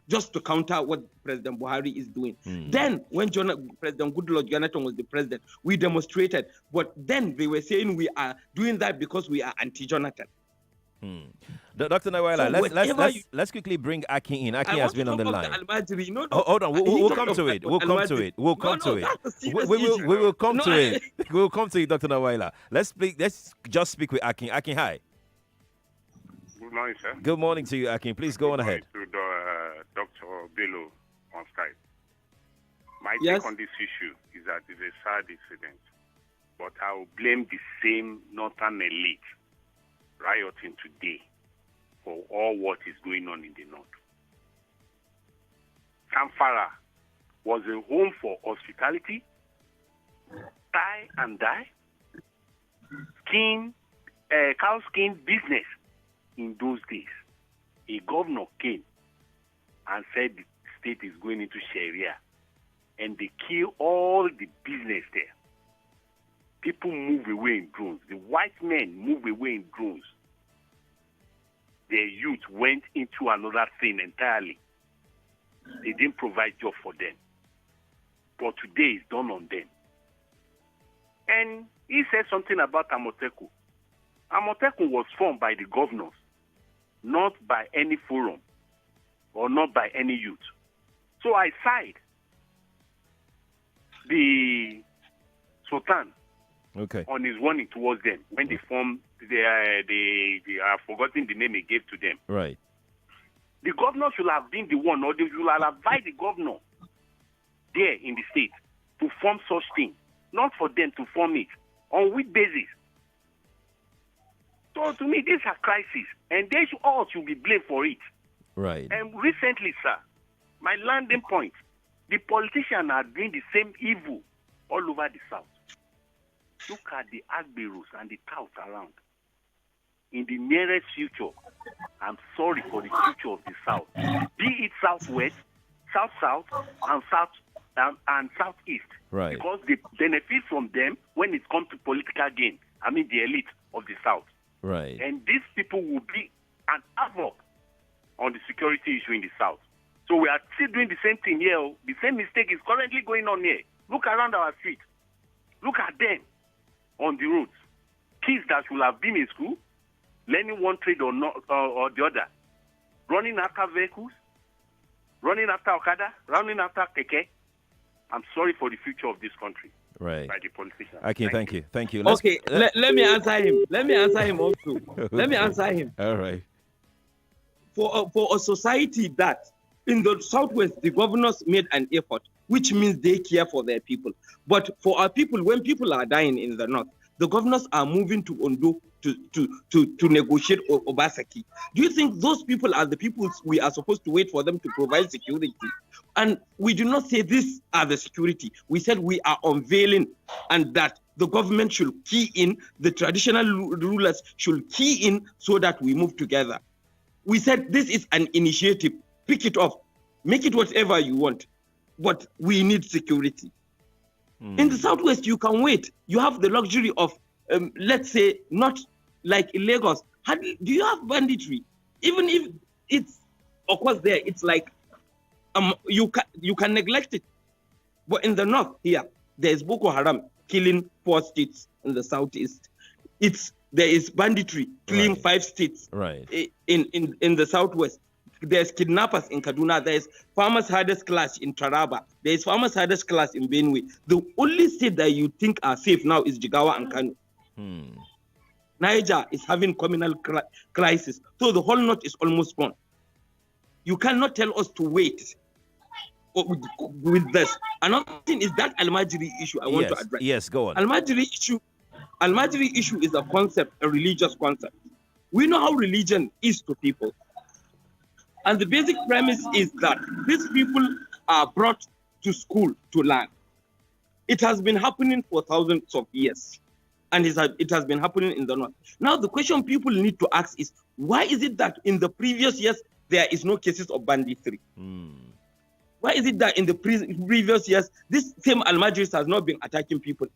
just to counter what President Buhari is doing. Then, when President Goodluck Jonathan was the president, we demonstrated. But then they were saying we are doing that because we are anti-Jonathan. Dr. Nawaila, let's quickly bring Akin in. Akin has been on the line. Hold on, we'll come to it. We'll come to it. We will come to it. We will come to it, Dr. Nawaila. Let's just speak with Akin. Akin, hi. Good morning, sir. Good morning to you, Akin. Please go on ahead. To Dr. Bello on Skype. My take on this issue is that it's a sad incident, but I will blame the same northern elite rioting today for all what is going on in the north. Zamfara was a home for hospitality, tie and dye, cow skin business. In those days, a governor came and said the state is going into Sharia, and they kill all the business there. People move away in drones. The white men move away in drones. Their youth went into another thing entirely. They didn't provide job for them. But today it's done on them. And he said something about Amoteku. Amoteku was formed by the governors, not by any forum or not by any youth. So I side the Sultan on his warning towards them when they formed they have forgotten the name he gave to them. Right. The governor should have been the one, or they should have advised the governor there in the state to form such thing, not for them to form it. On which basis? So to me, these are crises, and they all should be blamed for it. Right. And recently, sir, my landing point, the politicians are doing the same evil all over the South. Look at the Agberos and the touts around. In the nearest future, I'm sorry for the future of the South. Be it Southwest, South-South, and Southeast. Right. Because they benefit from them when it comes to political gain. I mean, the elite of the South. Right. And these people will be an havoc on the security issue in the South. So we are still doing the same thing here. The same mistake is currently going on here. Look around our street. Look at them on the roads. Kids that should have been in school, learning one trade or the other, running after vehicles, running after Okada, running after Keke. I'm sorry for the future of this country. Right. By the politicians. Okay, thank you. Thank you. Okay, let me answer him. Let me answer him also. Let me answer him. All right. For a society that in the Southwest, the governors made an effort, which means they care for their people. But for our people, when people are dying in the North, the governors are moving to Ondo to negotiate Obasaki. Do you think those people are the people we are supposed to wait for them to provide security? And we do not say these are the security. We said we are unveiling and that the government should key in, the traditional rulers should key in so that we move together. We said this is an initiative. Pick it up. Make it whatever you want. But we need security. In the Southwest, you can wait. You have the luxury of, let's say, not like in Lagos. Do you have banditry? Even if it's, of course, there, it's like, you can neglect it. But in the North here, there is Boko Haram killing 4 states in the Southeast. There is banditry killing 5 states in the Southwest. There's kidnappers in Kaduna. There's farmers' hardest class in Taraba. There's farmers' hardest class in Benue. The only state that you think are safe now is Jigawa and Kano. Niger is having communal crisis. So the whole north is almost gone. You cannot tell us to wait with this. Another thing is that Almajiri issue I want to address. Yes, go on. Almajiri issue is a concept, a religious concept. We know how religion is to people. And the basic premise is that these people are brought to school to learn. It has been happening for thousands of years. And it has been happening in the north. Now, the question people need to ask is, why is it that in the previous years, there is no cases of banditry? Why is it that in the previous years, this same Almajiris has not been attacking people?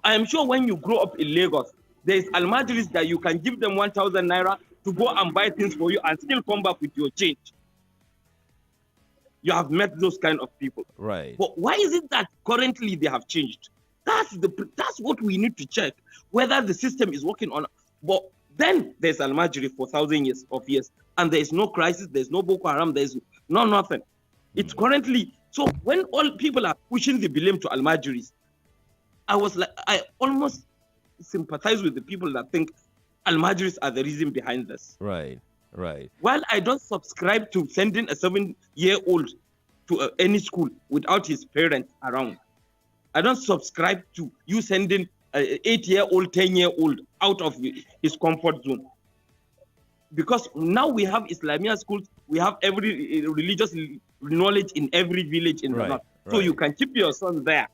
I am sure when you grow up in Lagos, there is Almajiris that you can give them 1,000 naira to go and buy things for you and still come back with your change. You have met those kind of people. Right. But why is it that currently they have changed? That's what we need to check, whether the system is working on. But then there's Almajiri for 1,000 years, and there is no crisis, there's no Boko Haram, there's no nothing. It's currently, so when all people are pushing the blame to Almajiris, I almost sympathize with the people that think Almajiris are the reason behind this. Right. While I don't subscribe to sending a 7-year-old to any school without his parents around, I don't subscribe to you sending an 8-year-old, 10-year-old out of his comfort zone. Because now we have Islamia schools, we have every religious knowledge in every village in the north. So you can keep your son there.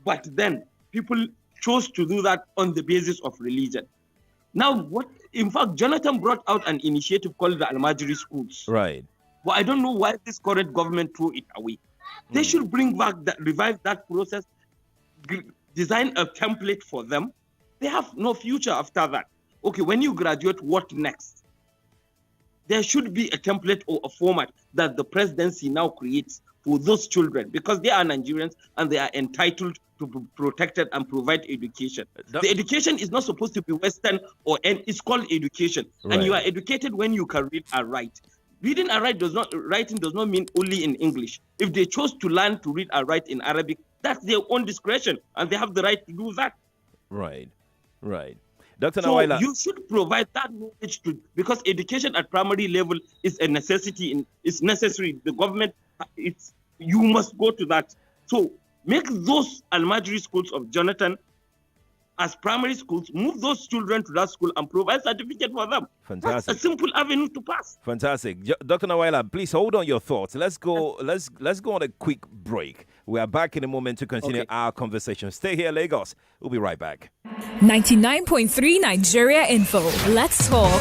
But then people chose to do that on the basis of religion. Now, in fact, Jonathan brought out an initiative called the Almajiri schools. Right. But I don't know why this current government threw it away. They should revive that process, design a template for them. They have no future after that. Okay, when you graduate, what next? There should be a template or a format that the presidency now creates for those children, because they are Nigerians and they are entitled to be protected and provide education. The education is not supposed to be Western it's called education. Right. And you are educated when you can read and write. Reading and writing does not mean only in English. If they chose to learn to read and write in Arabic, that's their own discretion, and they have the right to do that. Right. Dr. Nawaila. You should provide that knowledge because education at primary level is a necessity. It's necessary. The government, you must go to that. So make those Almajiri schools of Jonathan as primary schools, move those children to that school and provide certificate for them. Fantastic. That's a simple avenue to pass. Fantastic. Dr. Nawaila, please hold on your thoughts. Let's go on a quick break. We are back in a moment to continue our conversation. Stay here, Lagos. We'll be right back. 99.3 Nigeria Info. Let's talk.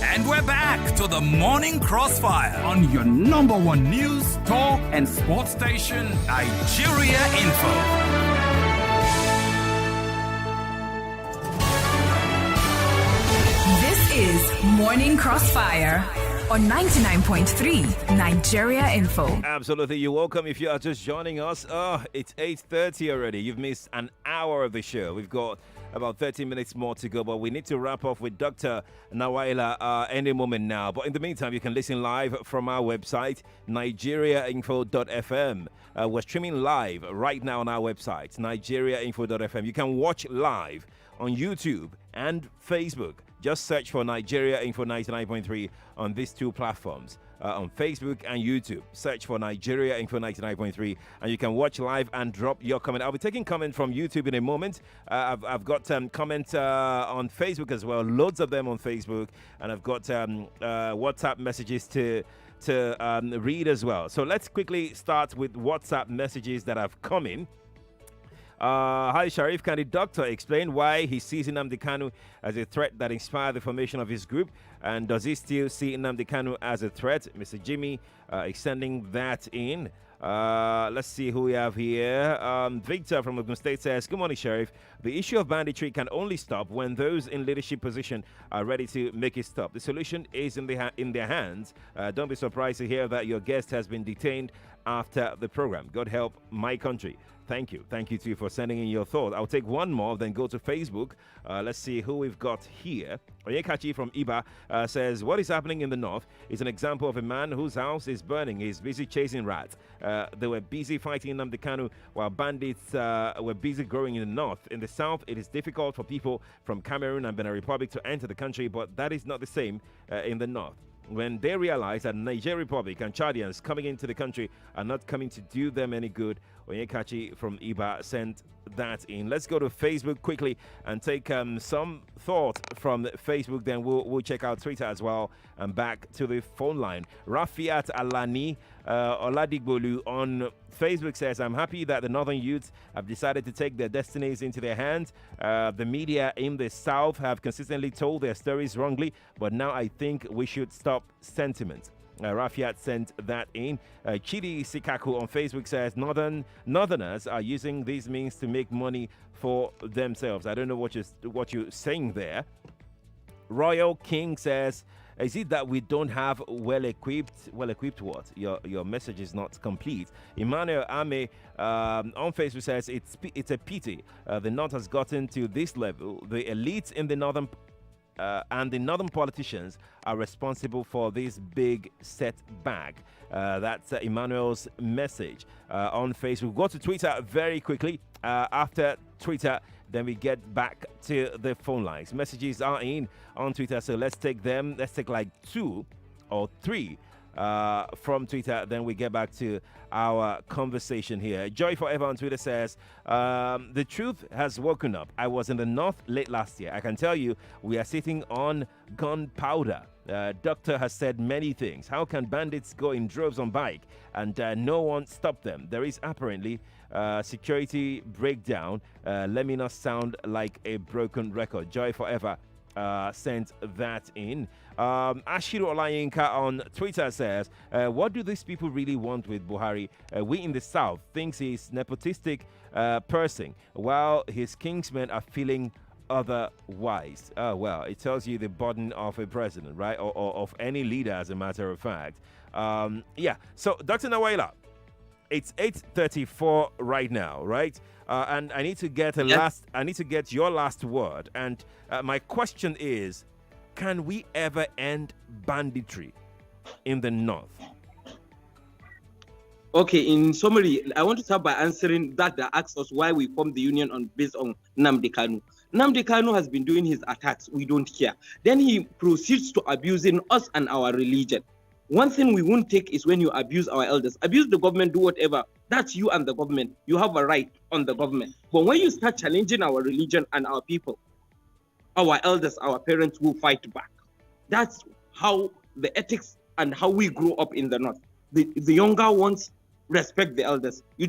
And we're back to the Morning Crossfire on your number one news, talk, and sports station, Nigeria Info. This is Morning Crossfire on 99.3 Nigeria Info. Absolutely, you're welcome if you are just joining us. It's 8:30 already. You've missed an hour of the show. We've got about 30 minutes more to go, but we need to wrap up with Dr. Nawaila any moment now. But in the meantime, you can listen live from our website, nigeriainfo.fm. We're streaming live right now on our website, nigeriainfo.fm. You can watch live on YouTube and Facebook. Just search for Nigeria Info 99.3 on these two platforms. On Facebook and YouTube, search for Nigeria Info 99.3, and you can watch live and drop your comment. I'll be taking comment from YouTube in a moment. I've got comments on Facebook as well, loads of them on Facebook, and I've got WhatsApp messages to read as well. So let's quickly start with WhatsApp messages that have come in. Hi, Sharif. Can the doctor explain why he sees Nnamdi Kanu as a threat that inspired the formation of his group? And does he still see Nnamdi Kanu as a threat? Mr. Jimmy extending that in. Let's see who we have here. Victor from Ogun State says, good morning, Sheriff. The issue of banditry can only stop when those in leadership position are ready to make it stop. The solution is in their hands. Don't be surprised to hear that your guest has been detained after the program. God help my country. Thank you. Thank you, too, for sending in your thoughts. I'll take one more, then go to Facebook. Let's see who we've got here. Onyekachi from Iba says, what is happening in the north is an example of a man whose house is burning. He's busy chasing rats. They were busy fighting Nnamdi Kanu while bandits were busy growing in the north. In the south, it is difficult for people from Cameroon and Benin Republic to enter the country, but that is not the same in the north. When they realize that Niger Republic and Chadians coming into the country are not coming to do them any good, Onyekachi from Iba sent that in. Let's go to Facebook quickly and take some thought from Facebook. Then we'll check out Twitter as well and back to the phone line. Rafiat Alani Oladigbolu on Facebook says, I'm happy that the northern youths have decided to take their destinies into their hands. The media in the south have consistently told their stories wrongly, but now I think we should stop sentiment. Rafiat sent that in. Chidi Sikaku on Facebook says, Northerners are using these means to make money for themselves. I don't know what you're saying there. Royal King says, is it that we don't have well-equipped what? Your message is not complete. Emmanuel Ame on Facebook says, it's a pity the North has gotten to this level. The elites in the northern and the northern politicians are responsible for this big setback. That's Emmanuel's message on Facebook. Go to Twitter very quickly. After Twitter, then we get back to the phone lines. Messages are in on Twitter, so let's take them. Let's take like 2 or 3 from Twitter, then we get back to our conversation here. Joy Forever on Twitter says, the truth has woken up. I was in the north late last year. I can tell you we are sitting on gunpowder. Doctor has said many things. How can bandits go in droves on bike and no one stop them? There is apparently security breakdown. Let me not sound like a broken record. Joy Forever sent that in. Ashiru Olayinka on Twitter says, what do these people really want with Buhari? We in the south thinks he's nepotistic person, while his kingsmen are feeling otherwise. Well, it tells you the burden of a president, right? Or of any leader, as a matter of fact. Yeah. So, Dr. Nawaila, it's 8:34 right now, right? And I need to get I need to get your last word. And my question is, can we ever end banditry in the north? Okay, in summary, I want to start by answering that asks us why we formed the union based on Nnamdi Kanu. Nnamdi Kanu has been doing his attacks. We don't care. Then he proceeds to abusing us and our religion. One thing we won't take is when you abuse our elders. Abuse the government, do whatever. That's you and the government. You have a right on the government. But when you start challenging our religion and our people, our elders, our parents will fight back. That's how the ethics and how we grow up in the north. The younger ones respect the elders. You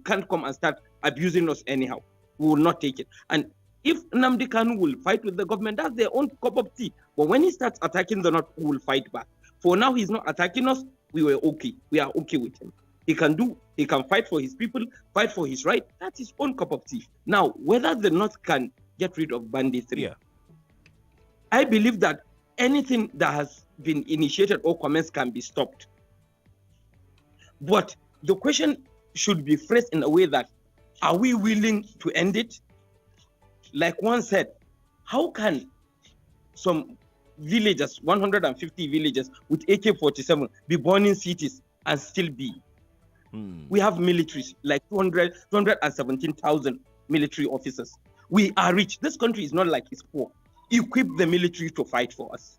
can't come and start abusing us anyhow. We will not take it. And if Nnamdi Kanu will fight with the government, that's their own cup of tea. But when he starts attacking the north, we will fight back. For now, he's not attacking us. We are okay with him. He can fight for his people, fight for his right. That's his own cup of tea. Now, whether the north can get rid of banditry, I believe that anything that has been initiated or commenced can be stopped. But the question should be phrased in a way that, are we willing to end it? Like one said, how can some villagers, 150 villagers with AK-47 be born in cities and still be? We have militaries, like 217,000 military officers. We are rich. This country is not like it's poor. Equip the military to fight for us.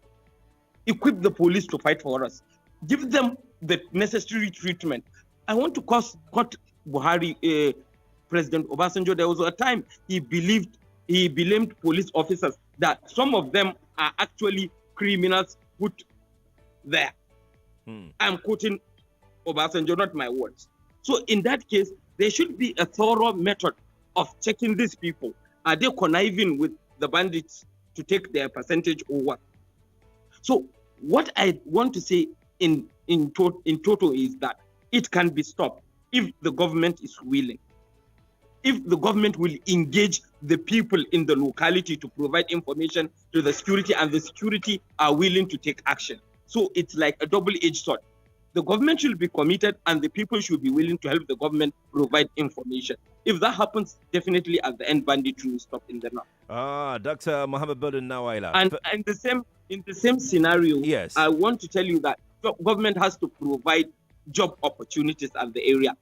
Equip the police to fight for us. Give them the necessary treatment. I want to quote Buhari, President Obasanjo. There was a time he blamed police officers that some of them are actually criminals put there. I'm quoting Obasanjo, not my words. So in that case, there should be a thorough method of checking these people. Are they conniving with the bandits to take their percentage or what? So what I want to say in total is that it can be stopped if the government is willing. If the government will engage the people in the locality to provide information to the security, and the security are willing to take action. So it's like a double-edged sword. The government should be committed and the people should be willing to help the government provide information. If that happens, definitely at the end, banditry will stop in the north. Dr. Mohammed Bello Nawaila. And in the same scenario, yes, I want to tell you that government has to provide job opportunities at the area.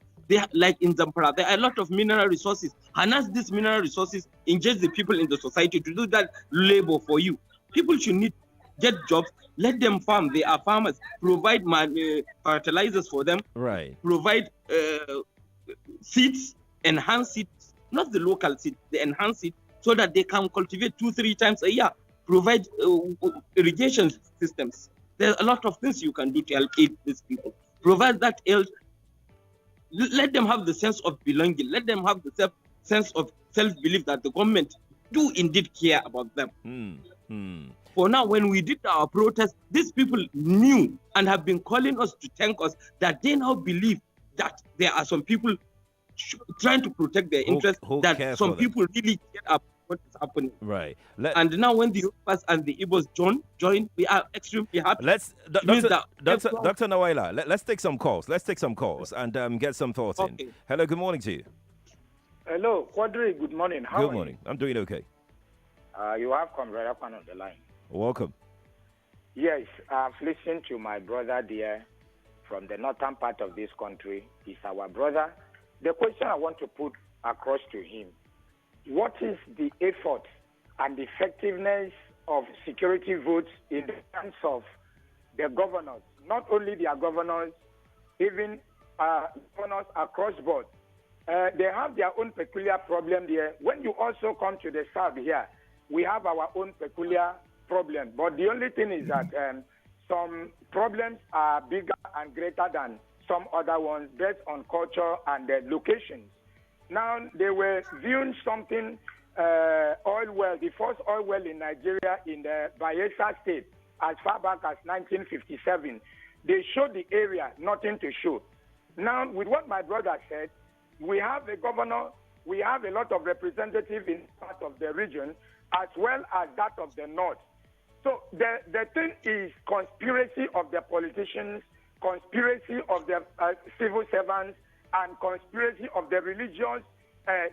Like in Zamfara, there are a lot of mineral resources. Harness these mineral resources, engage the people in the society to do that labor for you. People should get jobs. Let them farm. They are farmers. Provide fertilizers for them. Right. Provide seeds, enhanced seeds, not the local seeds, the enhanced seeds, so that they can cultivate 2-3 times a year. Provide irrigation systems. There's a lot of things you can do to help aid these people. Provide that help. Let them have the sense of belonging. Let them have the sense of self-belief that the government do indeed care about them. For now, when we did our protest, these people knew and have been calling us to thank us that they now believe that there are some people trying to protect their interests, that some people really care about what is happening. Right. And now when the Yorubas and the Igbos join, we are extremely happy. Dr. Nawaila, let's take some calls. Let's take some calls and get some thoughts in. Hello, good morning to you. Hello, Quadry, good morning. How Good morning. I'm doing okay. You have Comrade Akpan on the line. Welcome. Yes, I've listened to my brother there from the northern part of this country. He's our brother. The question I want to put across to him, what is the effort and effectiveness of security votes in the hands of the governors, not only their governors, even governors across board? They have their own peculiar problem there. When you also come to the south here, we have our own peculiar problem. But the only thing is that some problems are bigger and greater than some other ones based on culture and locations. Now, they were viewing something, oil well, the first oil well in Nigeria in the Bayelsa state as far back as 1957. They showed the area, nothing to show. Now, with what my brother said, we have a governor, we have a lot of representatives in part of the region, as well as that of the north. So the thing is conspiracy of the politicians, conspiracy of the civil servants, and conspiracy of the religious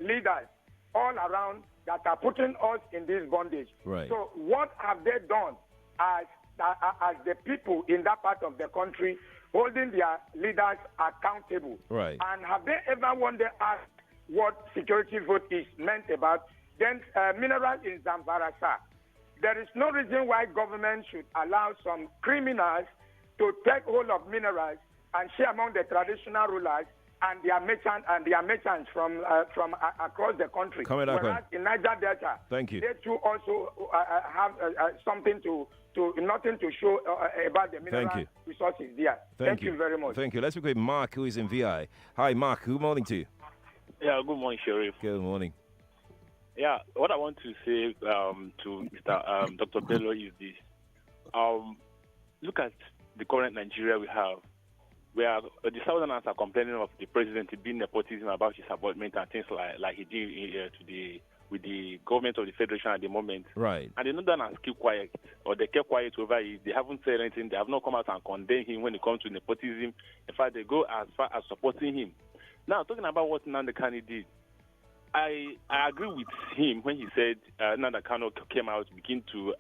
leaders all around that are putting us in this bondage. Right. So what have they done as the people in that part of the country holding their leaders accountable? Right. And have they ever wondered asked what security vote is meant about? Then minerals in Zamfara, sir. There is no reason why government should allow some criminals to take hold of minerals and share among the traditional rulers and their merchants from across the country. Whereas in Niger Delta, thank you. They too also have something nothing to show about the mineral resources there. Thank you very much. Thank you. Let's speak with Mark, who is in VI. Hi, Mark. Good morning to you. Yeah, good morning, Sheriff. Good morning. Yeah, what I want to say to Mr. Dr. Bello is this. Look at the current Nigeria we have, where the Southerners are complaining of the president being nepotism about his appointment and things like he did to the with the government of the federation at the moment. Right. And the Northerners keep quiet, or they kept quiet over it. They haven't said anything. They have not come out and condemn him when it comes to nepotism. In fact, they go as far as supporting him. Now, talking about what Nnamdi Kanu did, I agree with him when he said Nnamdi Kanu came out, begin to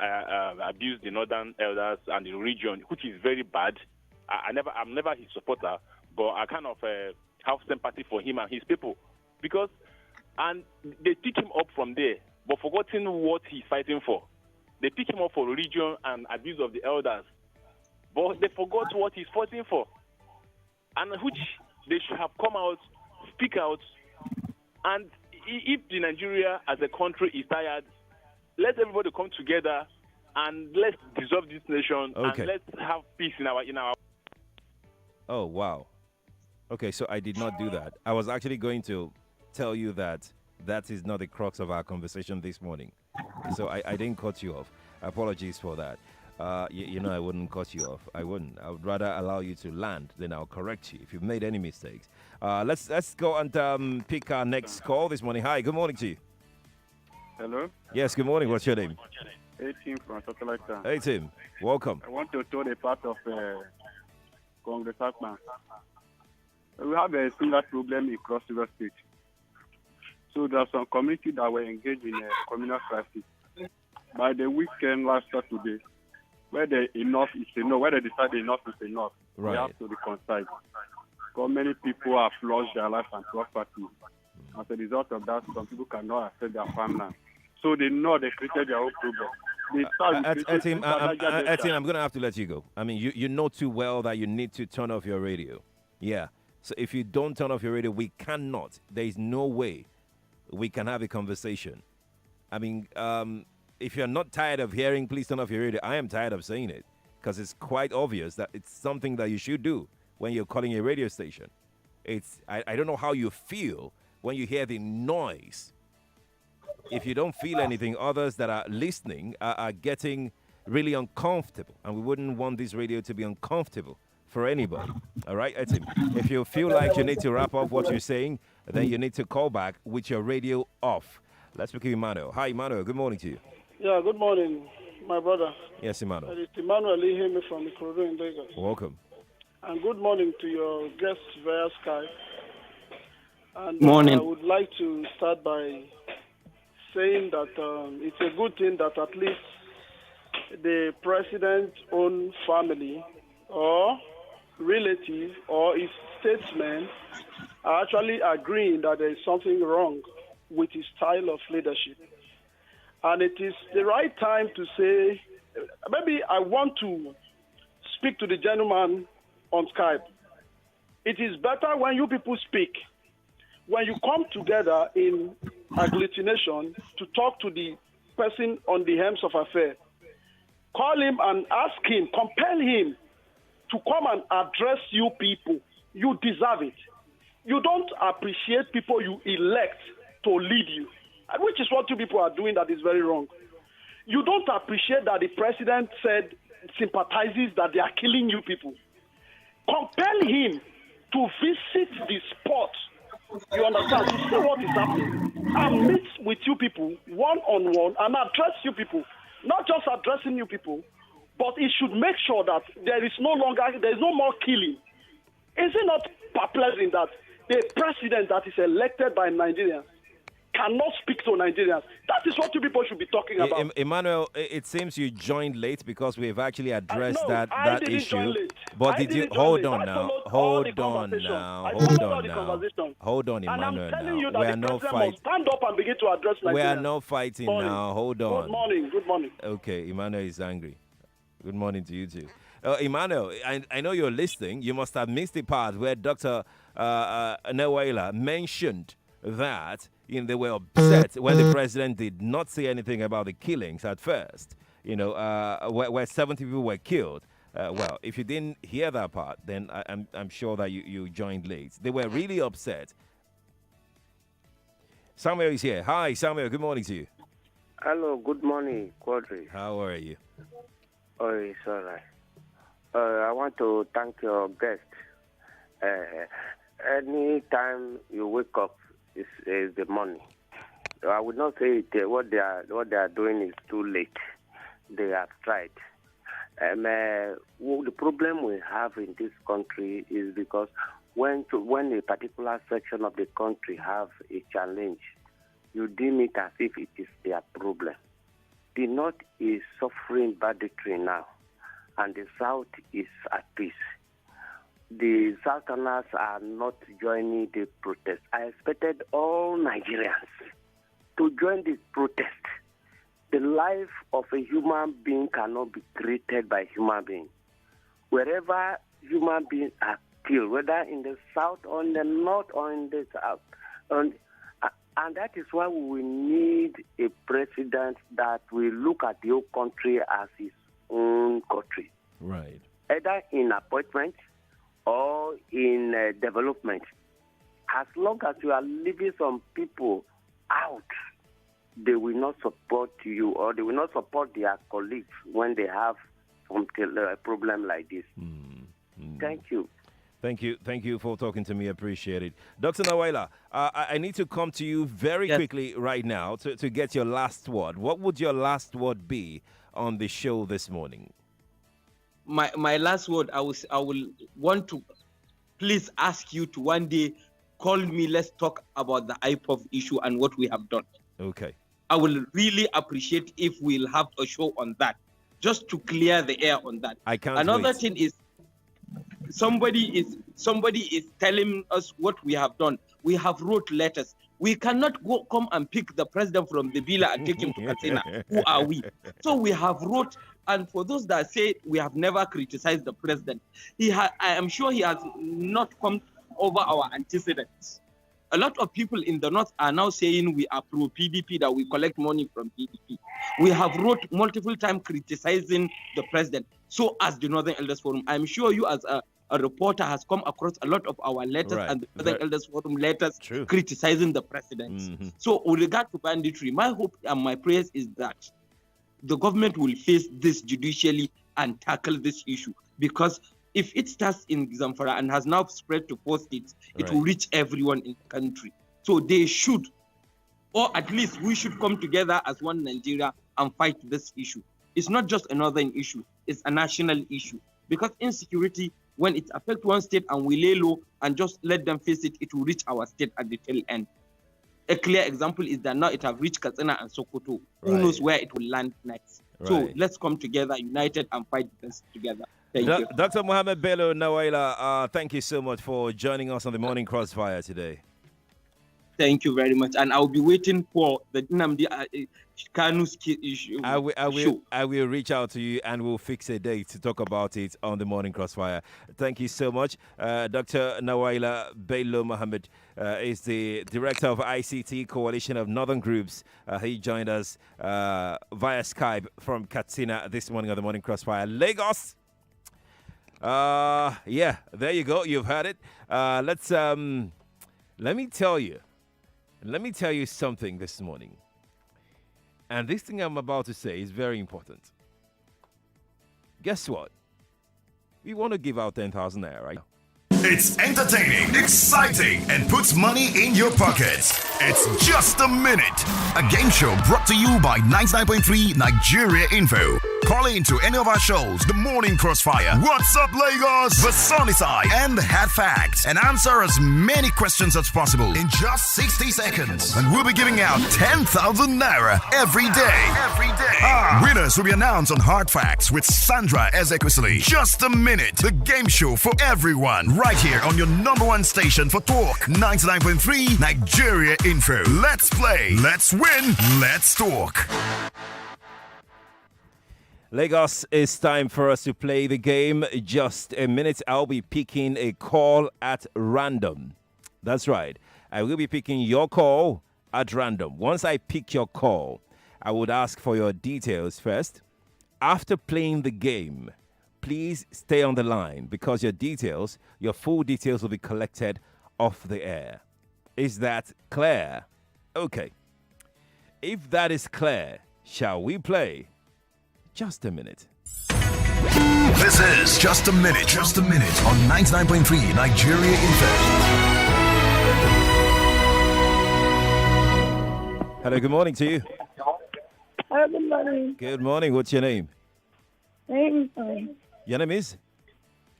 abuse the northern elders and the region, which is very bad. I'm never his supporter, but I kind of have sympathy for him and his people, because and they pick him up from there, but forgetting what he's fighting for. They pick him up for religion and abuse of the elders, but they forgot what he's fighting for, and which they should have come out, speak out, and if the Nigeria as a country is tired, let everybody come together and let's dissolve this nation and let's have peace in our. Oh wow. Okay, so I did not do that. I was actually going to tell you that is not the crux of our conversation this morning. So I didn't cut you off. Apologies for that. You know I wouldn't cut you off. I wouldn't. I would rather allow you to land, then I'll correct you if you've made any mistakes. Let's go and pick our next call this morning. Hi, good morning to you. Hello? Yes, good morning. What's your name? Hey, Tim from Satellite Town. Hey, Tim. Welcome. I want to tell the part of Congress Akman. We have a similar problem in Cross River State. So there are some communities that were engaged in a communal crisis. By the weekend last Saturday, where the enough is enough, where they decide enough is enough, right. They have to reconcile. Because many people have lost their life and property. As a result of that, some people cannot access their farmland. So they know they created their own problem. Tim, I'm going to have to let you go. I mean, you know too well that you need to turn off your radio. Yeah. So if you don't turn off your radio, we cannot. There is no way we can have a conversation. I mean, if you're not tired of hearing, please turn off your radio. I am tired of saying it because it's quite obvious that it's something that you should do when you're calling a radio station. I don't know how you feel when you hear the noise. If you don't feel anything, others that are listening are getting really uncomfortable, and we wouldn't want this radio to be uncomfortable for anybody. All right, Etim? If you feel like you need to wrap up what you're saying, then you need to call back with your radio off. Let's speak to Emmanuel. Hi, Emmanuel. Good morning to you. Yeah, good morning, my brother. Yes, Emmanuel. It's Emmanuel Iheme from Ikorodu in Lagos. Welcome. And good morning to your guests via Skype. And morning. I would like to start by saying that it's a good thing that at least the president's own family or relative or his statesmen are actually agreeing that there is something wrong with his style of leadership. And it is the right time to say, maybe I want to speak to the gentleman on Skype. It is better when you people speak, when you come together in agglutination to talk to the person on the helms of affairs. Call him and ask him, compel him to come and address you people. You deserve it. You don't appreciate people you elect to lead you, which is what you people are doing that is very wrong. You don't appreciate that the president said sympathizes that they are killing you people. Compel him to visit the spot, you understand, to see what is happening, and meet with you people one-on-one and address you people. Not just addressing you people, but it should make sure that there is no more killing. Is it not perplexing that the president that is elected by Nigerians cannot speak to Nigerians? That is what you people should be talking about. Emmanuel, it seems you joined late because we've actually addressed that issue. But did you hold on now? Hold on, And I'm Emmanuel. telling you Now that we are the not president fighting. must stand up and begin to address Nigerians. We are not fighting Morning. now. Hold on. Good morning. Good morning. Okay, Emmanuel is angry. Good morning to you too. Emmanuel, I know you're listening. You must have missed the part where Dr. Nawaila mentioned that they were upset when the president did not say anything about the killings at first, where 70 people were killed. Well, if you didn't hear that part, then I'm sure that you joined late. They were really upset. Samuel is here. Hi, Samuel. Good morning to you. Hello. Good morning, Quadry. How are you? Oh, it's all right. I want to thank your guest. Any time you wake up is the morning. I would not say what they are doing is too late. They have tried. The problem we have in this country is because when a particular section of the country have a challenge, you deem it as if it is their problem. The North is suffering banditry now, and the South is at peace. The Southerners are not joining the protest. I expected all Nigerians to join the protest. The life of a human being cannot be created by human being. Wherever human beings are killed, whether in the South or in the North or in the South, and that is why we will need a president that will look at the whole country as his own country. Right. Either in appointment or in development. As long as you are leaving some people out, they will not support you, or they will not support their colleagues when they have a problem like this. Thank you. Thank you for talking to me. I appreciate it. Dr. Nawaila, I need to come to you very quickly right now to get your last word. What would your last word be on the show this morning? My last word, I will want to please ask you to one day call me. Let's talk about the IPOV issue and what we have done. Okay. I will really appreciate if we'll have a show on that, just to clear the air on that. I can't Another wait. thing is, somebody is telling us what we have done. We have wrote letters. We cannot come and pick the president from the villa and take him to Katsina. Who are we? So we have wrote, and for those that say we have never criticized the president, I am sure he has not come over our antecedents. A lot of people in the North are now saying we are pro-PDP, that we collect money from PDP. We have wrote multiple times criticizing the president. So as the Northern Elders Forum, I'm sure you as a reporter has come across a lot of our letters and the Northern Elders Forum letters criticizing the president. So with regard to banditry, my hope and my prayers is that the government will face this judicially and tackle this issue, because if it starts in Zamfara and has now spread to 4 states, it will reach everyone in the country. So they should, or at least we should come together as one Nigeria and fight this issue. It's not just a northern issue, it's a national issue. Because insecurity, when it affects one state and we lay low and just let them face it, it will reach our state at the tail end. A clear example is that now it has reached Katsina and Sokoto. Who knows where it will land next? So let's come together, united, and fight this together. Thank you. Dr. Mohammed Bello Nawaila, thank you so much for joining us on the Morning Crossfire today. Thank you very much. And I'll be waiting for the Nnamdi Kanu's issue. I will reach out to you and we'll fix a date to talk about it on the Morning Crossfire. Thank you so much. Dr. Nawaila Bello Mohammed is the director of ICT Coalition of Northern Groups. He joined us via Skype from Katsina this morning on the Morning Crossfire. Lagos. Yeah, there you go. You've heard it. Let me tell you something this morning. And this thing I'm about to say is very important. Guess what? We want to give out 10,000 naira, right? It's entertaining, exciting, and puts money in your pockets. It's Just a Minute, a game show brought to you by 99.3 Nigeria Info. Call in to any of our shows, The Morning Crossfire, What's Up Lagos, The Sunny Side, and The Hard Facts, and answer as many questions as possible in just 60 seconds. And we'll be giving out 10,000 naira every day. Winners will be announced on Hard Facts with Sandra Ezekwesili. Just a Minute, the game show for everyone, right here on your number one station for talk, 99.3 Nigeria Info. Let's play, let's win, let's talk. Lagos, it's time for us to play the game. Just a minute, I'll be picking a call at random. That's right. I will be picking your call at random. Once I pick your call, I would ask for your details first. After playing the game, please stay on the line because your full details will be collected off the air. Is that clear? Okay. If that is clear, shall we play? Just a minute. This is Just a Minute on 99.3 Nigeria Info. Hello, good morning to you. Hello, good morning. Good morning. What's your name? My name is Anne. Your name is?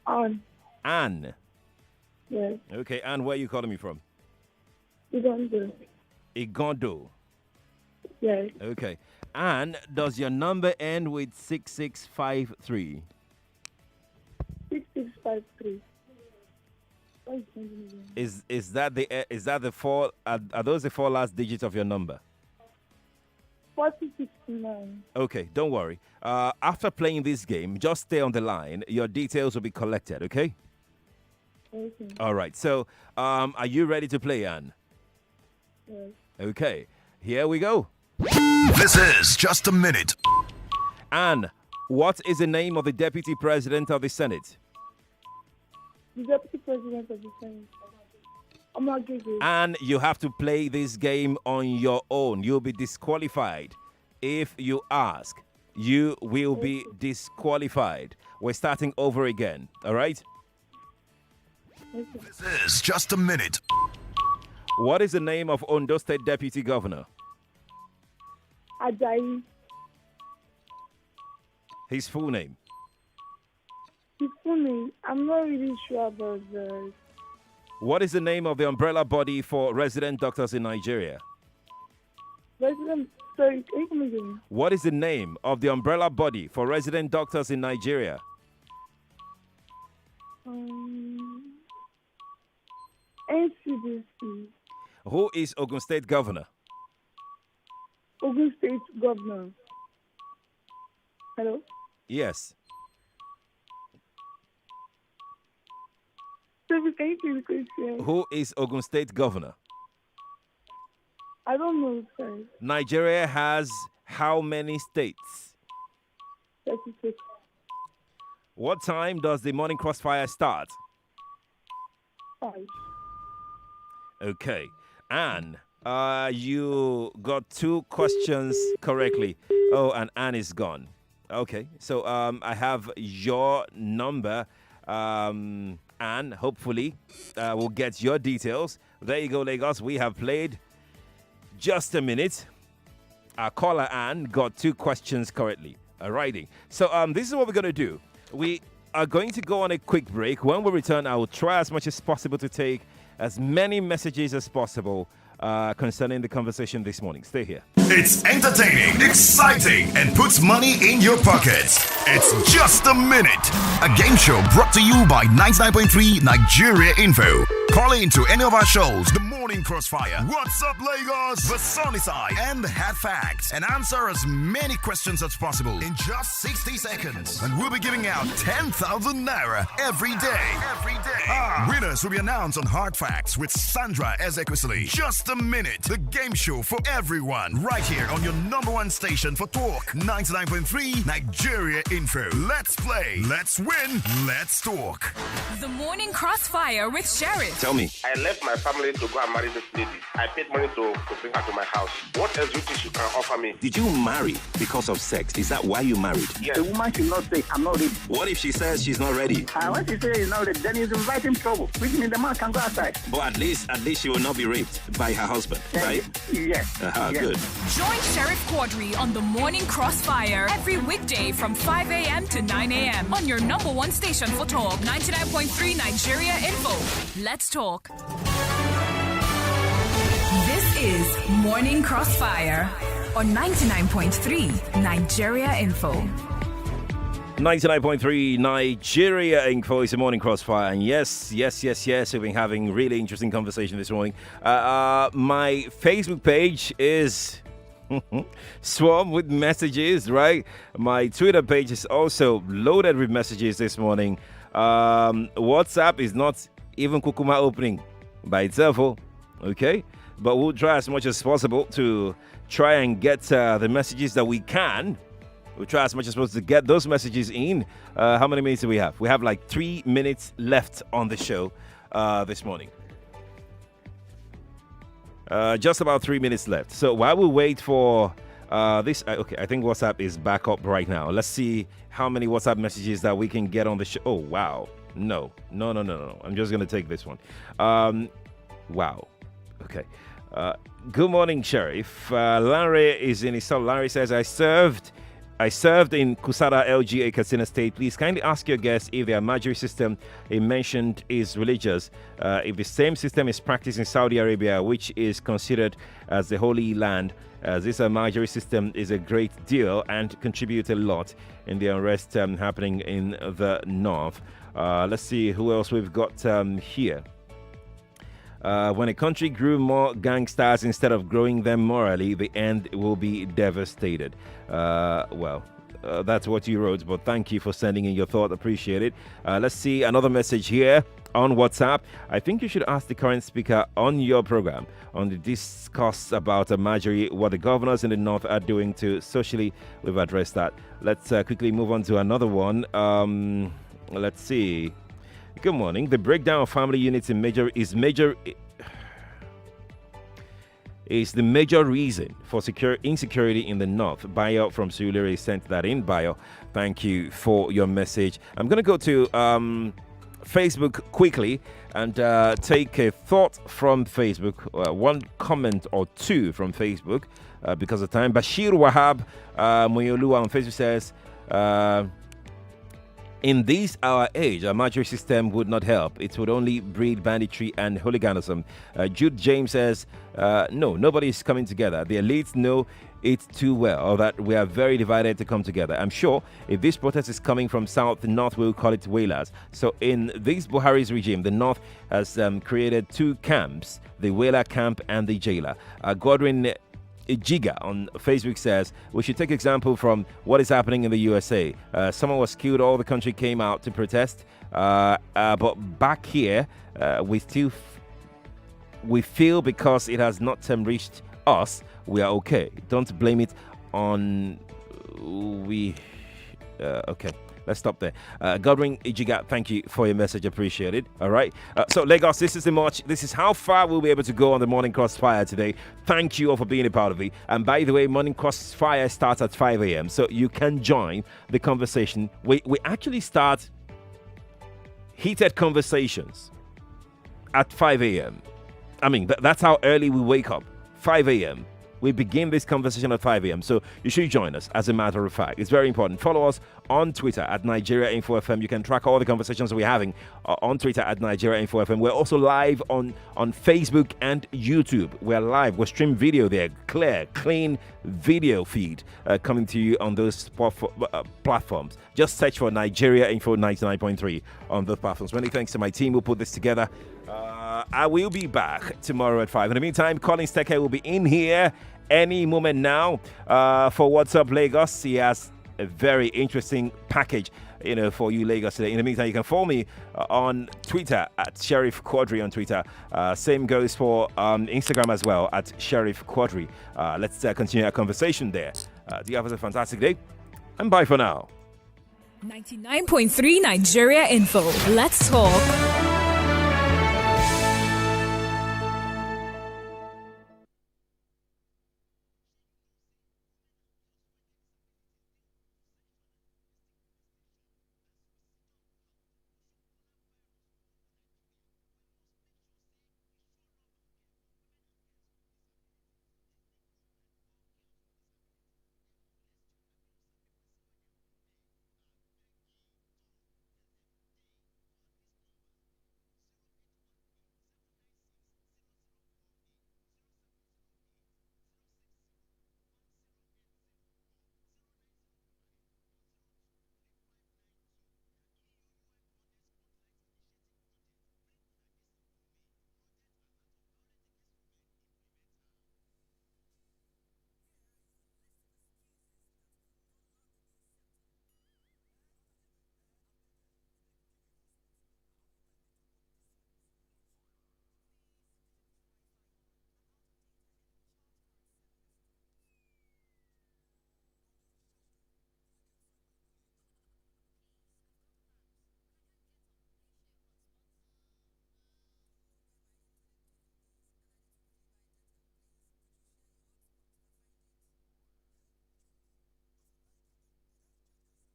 Anne. Anne. Yes. Okay, Anne, where are you calling me from? Igondo. Igondo. Yes. Okay. Anne, does your number end with 6653? 6653. Is that the four? Are those the four last digits of your number? 4069. Okay, don't worry. After playing this game, just stay on the line. Your details will be collected. Okay. Okay. All right. So, are you ready to play, Anne? Yes. Okay. Here we go. This is Just a Minute. Anne, what is the name of the Deputy President of the Senate? The Deputy President of the Senate. And you have to play this game on your own. You'll be disqualified. If you ask, you will be disqualified. We're starting over again. All right? This is Just a Minute. What is the name of Ondo State Deputy Governor? Ajayi. His full name? His full name, I'm not really sure about that. What is the name of the umbrella body for resident doctors in Nigeria? Sorry, can you come again? What is the name of the umbrella body for resident doctors in Nigeria? NCDC. Who is Ogun State Governor? Ogun State Governor. Hello? Yes. Sorry, can you repeat the question? Who is Ogun State Governor? I don't know, sir. Nigeria has how many states? 36. What time does the morning crossfire start? 5. Okay. Anne, you got 2 questions correctly. Oh, and Anne is gone. Okay. So I have your number. Anne, hopefully, we'll get your details. There you go, Lagos. We have played Just a Minute. Our caller, Anne, got 2 questions correctly. Alrighty. So this is what we're going to do. We are going to go on a quick break. When we return, I will try as much as possible to take as many messages as possible concerning the conversation this morning. Stay here. It's entertaining, exciting, and puts money in your pockets. It's Just a Minute, a game show brought to you by 99.3 Nigeria Info. Call into any of our shows, The Morning Crossfire, What's Up Lagos, The Sunny Side, and Hat Facts, and answer as many questions as possible in just 60 seconds. And we'll be giving out 10,000 naira every day. Winners will be announced on Hard Facts with Sandra Ezekwesili. Just a Minute, the game show for everyone, right here on your number 1 station for talk, 99.3 Nigeria Info. Let's play, let's win, let's talk. The Morning Crossfire with Sheriff. Tell me. I left my family to go and marry this lady. I paid money to bring her to my house. What else do you think you can offer me? Did you marry because of sex? Is that why you married? Yes. The woman should not say, I'm not ready. What if she says she's not ready? When she says she's not ready, then he's inviting trouble. Which means the man can go outside. But at least she will not be raped by her husband, right? Yes. Yes. Good. Join Sheriff Quadry on the Morning Crossfire every weekday from 5 a.m. to 9 a.m. on your number 1 station for talk, 99.3 Nigeria Info. Let's talk. This is Morning Crossfire on 99.3 Nigeria Info. 99.3 Nigeria Info is the Morning Crossfire. And yes, we've been having really interesting conversation this morning. My Facebook page is swarmed with messages, right? My Twitter page is also loaded with messages this morning. WhatsApp is not even Kukuma opening by itself, okay? But we'll try as much as possible to try and get the messages that we can. We'll try as much as possible to get those messages in. How many minutes do we have? We have like 3 minutes left on the show this morning. Just about 3 minutes left. So while we wait for this, okay, I think WhatsApp is back up right now. Let's see how many WhatsApp messages that we can get on the show. Oh, wow. No. I'm just going to take this one. Wow. Okay. Good morning, Sheriff. Larry is in his cell. Larry says, I served in Kusada LGA Katsina State. Please kindly ask your guests if their Majori system he mentioned is religious. If the same system is practiced in Saudi Arabia, which is considered as the Holy Land, this Majori system is a great deal and contributes a lot in the unrest happening in the north. Let's see who else we've got here. When a country grew more gangsters instead of growing them morally, the end will be devastated. That's what you wrote, but thank you for sending in your thought. Appreciate it. Let's see another message here on WhatsApp. I think you should ask the current speaker on your program on the discuss about a Majori, what the governors in the north are doing to socially. We've addressed that. Let's quickly move on to another one. Let's see. Good morning. The breakdown of family units is the major reason for insecurity in the north. Bayo from Sulere sent that in. Bayo, thank you for your message. I'm going to go to Facebook quickly and take a thought from Facebook. One comment or two from Facebook because of time. Bashir Wahab Moyolua on Facebook says, in this our age, a Majori system would not help. It would only breed banditry and hooliganism. Jude James says, no, nobody is coming together. The elites know it too well, or that we are very divided to come together. I'm sure if this protest is coming from south, the north will call it whalers. So in this Buhari's regime, the north has created two camps, the whaler camp and the jailer. Godwin Jiga on Facebook says we should take example from what is happening in the USA. Someone was killed, all the country came out to protest, but back here we feel because it has not reached us, we are okay. Don't blame it on okay. Let's stop there. Godwin Ijiga, thank you for your message. Appreciate it. All right. So, Lagos, this is the march. This is how far we'll be able to go on the Morning Crossfire today. Thank you all for being a part of it. And by the way, Morning Crossfire starts at 5 a.m. So you can join the conversation. We actually start heated conversations at 5 a.m. I mean, that's how early we wake up. 5 a.m. We begin this conversation at 5 a.m. So you should join us, as a matter of fact. It's very important. Follow us on Twitter at Nigeria Info FM. You can track all the conversations we're having on Twitter at Nigeria Info FM. We're also live on Facebook and YouTube. We're live. We're stream video there. Clear, clean video feed coming to you on those platforms. Just search for Nigeria Info 99.3 on those platforms. Many thanks to my team who put this together. I will be back tomorrow at 5. In the meantime, Collins Teke will be in here any moment now for What's Up Lagos. He has a very interesting package, for you Lagos today. In the meantime, you can follow me on Twitter at Sheriff Quadry on Twitter. Same goes for Instagram as well at Sheriff Quadry. Let's continue our conversation there. Do you have a fantastic day? And bye for now. 99.3 Nigeria Info. Let's talk.